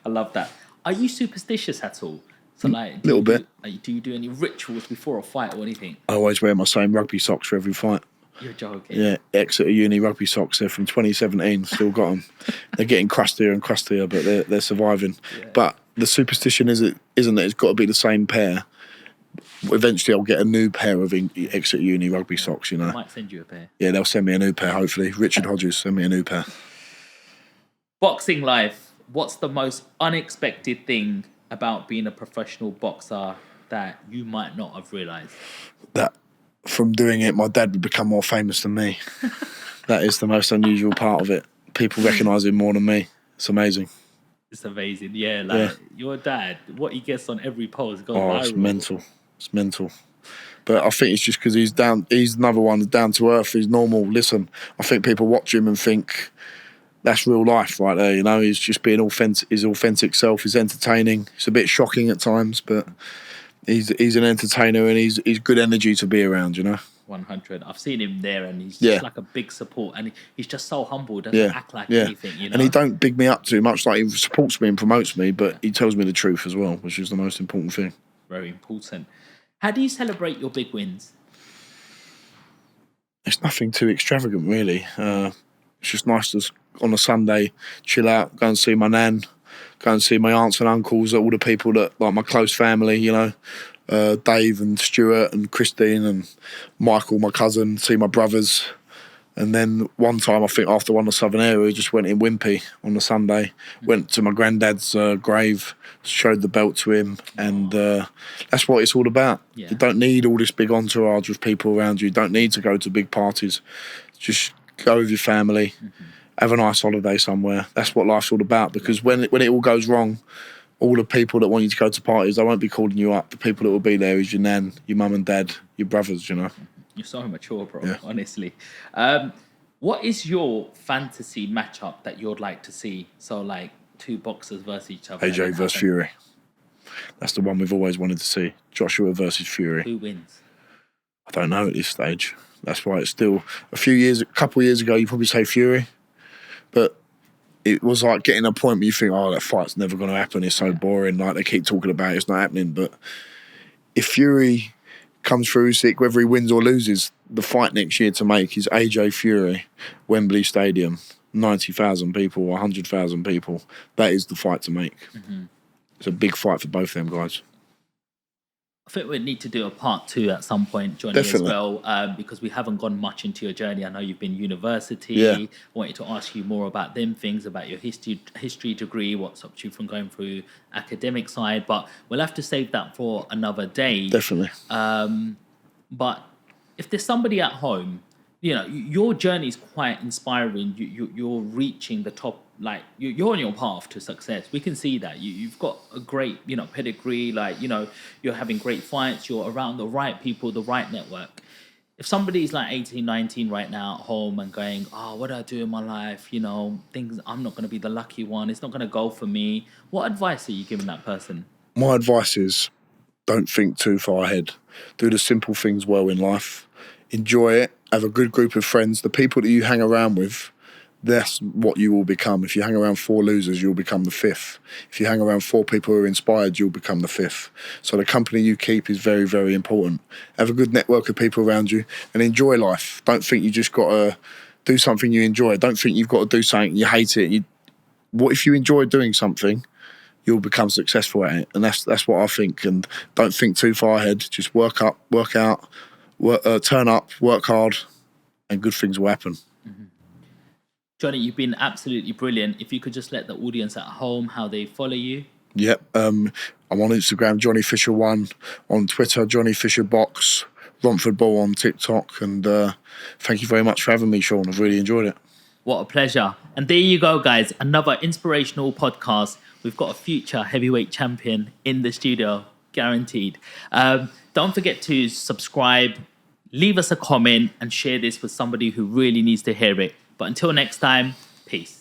I love that. Are you superstitious at all? So like, do you do any rituals before a fight or anything? I always wear my same rugby socks for every fight. You're joking. Yeah, Exeter Uni rugby socks. They're from 2017. Still got them. They're getting crustier and crustier, but they're surviving. Yeah. But the superstition isn't that it's got to be the same pair. Eventually, I'll get a new pair of Exeter Uni rugby socks. You know, I might send you a pair. Yeah, they'll send me a new pair. Hopefully, Richard Hodges send me a new pair. Boxing life. What's the most unexpected thing about being a professional boxer that you might not have realised? That from doing it, my dad would become more famous than me. That is the most unusual part of it. People recognise him more than me. It's amazing. It's amazing, yeah. Your dad, what he gets on every post goes viral. It's mental. It's mental. But I think it's just because he's another one down to earth. He's normal. Listen, I think people watch him and think, that's real life right there, you know. He's just being authentic, his authentic self. He's entertaining. It's a bit shocking at times, but he's an entertainer and he's good energy to be around, you know. 100. I've seen him there and he's just like a big support and he's just so humble, doesn't act like anything, you know. And he don't big me up too much, like he supports me and promotes me, but he tells me the truth as well, which is the most important thing. Very important. How do you celebrate your big wins? It's nothing too extravagant, really. It's just nice to, on a Sunday, chill out, go and see my nan, go and see my aunts and uncles, all the people that, like my close family, you know, Dave and Stuart and Christine and Michael, my cousin, see my brothers. And then one time, I think after one of the Southern area, we just went in Wimpy on the Sunday, went to my granddad's grave, showed the belt to him, and that's what it's all about. Yeah. You don't need all this big entourage with people around you. You don't need to go to big parties. Just go with your family, have a nice holiday somewhere. That's what life's all about, because when it all goes wrong, all the people that want you to go to parties, they won't be calling you up. The people that will be there is your nan, your mum and dad, your brothers, you know. You're so mature, bro, Yeah. honestly. What is your fantasy matchup that you'd like to see? So, like, two boxers versus each other. AJ versus Fury. That's the one we've always wanted to see. Joshua versus Fury. Who wins? I don't know at this stage. That's why it's still a couple of years ago, you probably say Fury. But it was like getting a point where you think, oh, that fight's never going to happen. It's so boring. Like, they keep talking about it, it's not happening. But if Fury comes through Usyk, whether he wins or loses, the fight next year to make is AJ Fury, Wembley Stadium, 90,000 people, 100,000 people. That is the fight to make. Mm-hmm. It's a big fight for both them guys. I think we need to do a part 2 at some point, Johnny, Definitely. as well, because we haven't gone much into your journey. I know you've been university. Yeah. I wanted to ask you more about them things, about your history degree, what stopped you from going through academic side. But we'll have to save that for another day. Definitely. But if there's somebody at home, you know, your journey is quite inspiring. You're reaching the top, like you're on your path to success. We can see that you've got a great, you know, pedigree. Like, you know, you're having great fights. You're around the right people, the right network. If somebody's like 18, 19 right now at home and going, oh, what do I do in my life? You know, things, I'm not going to be the lucky one. It's not going to go for me. What advice are you giving that person? My advice is don't think too far ahead. Do the simple things well in life. Enjoy it. Have a good group of friends. The people that you hang around with, that's what you will become. If you hang around 4 losers, you'll become the 5th. If you hang around 4 people who are inspired, you'll become the 5th. So the company you keep is very, very important. Have a good network of people around you and enjoy life. Don't think you just got to do something you enjoy. Don't think you've got to do something you hate it. What if you enjoy doing something? You'll become successful at it, and that's what I think. And don't think too far ahead. Just work up, work out, turn up, work hard, and good things will happen. Mm-hmm. Johnny, you've been absolutely brilliant. If you could just let the audience at home how they follow you. Yep. I'm on Instagram, Johnny Fisher 1, on Twitter, Johnny Fisher Box, Romford Bull on TikTok, and thank you very much for having me, Sean. I've really enjoyed it. What a pleasure. And there you go, guys. Another inspirational podcast. We've got a future heavyweight champion in the studio, guaranteed. Don't forget to subscribe, leave us a comment, and share this with somebody who really needs to hear it. But until next time, peace.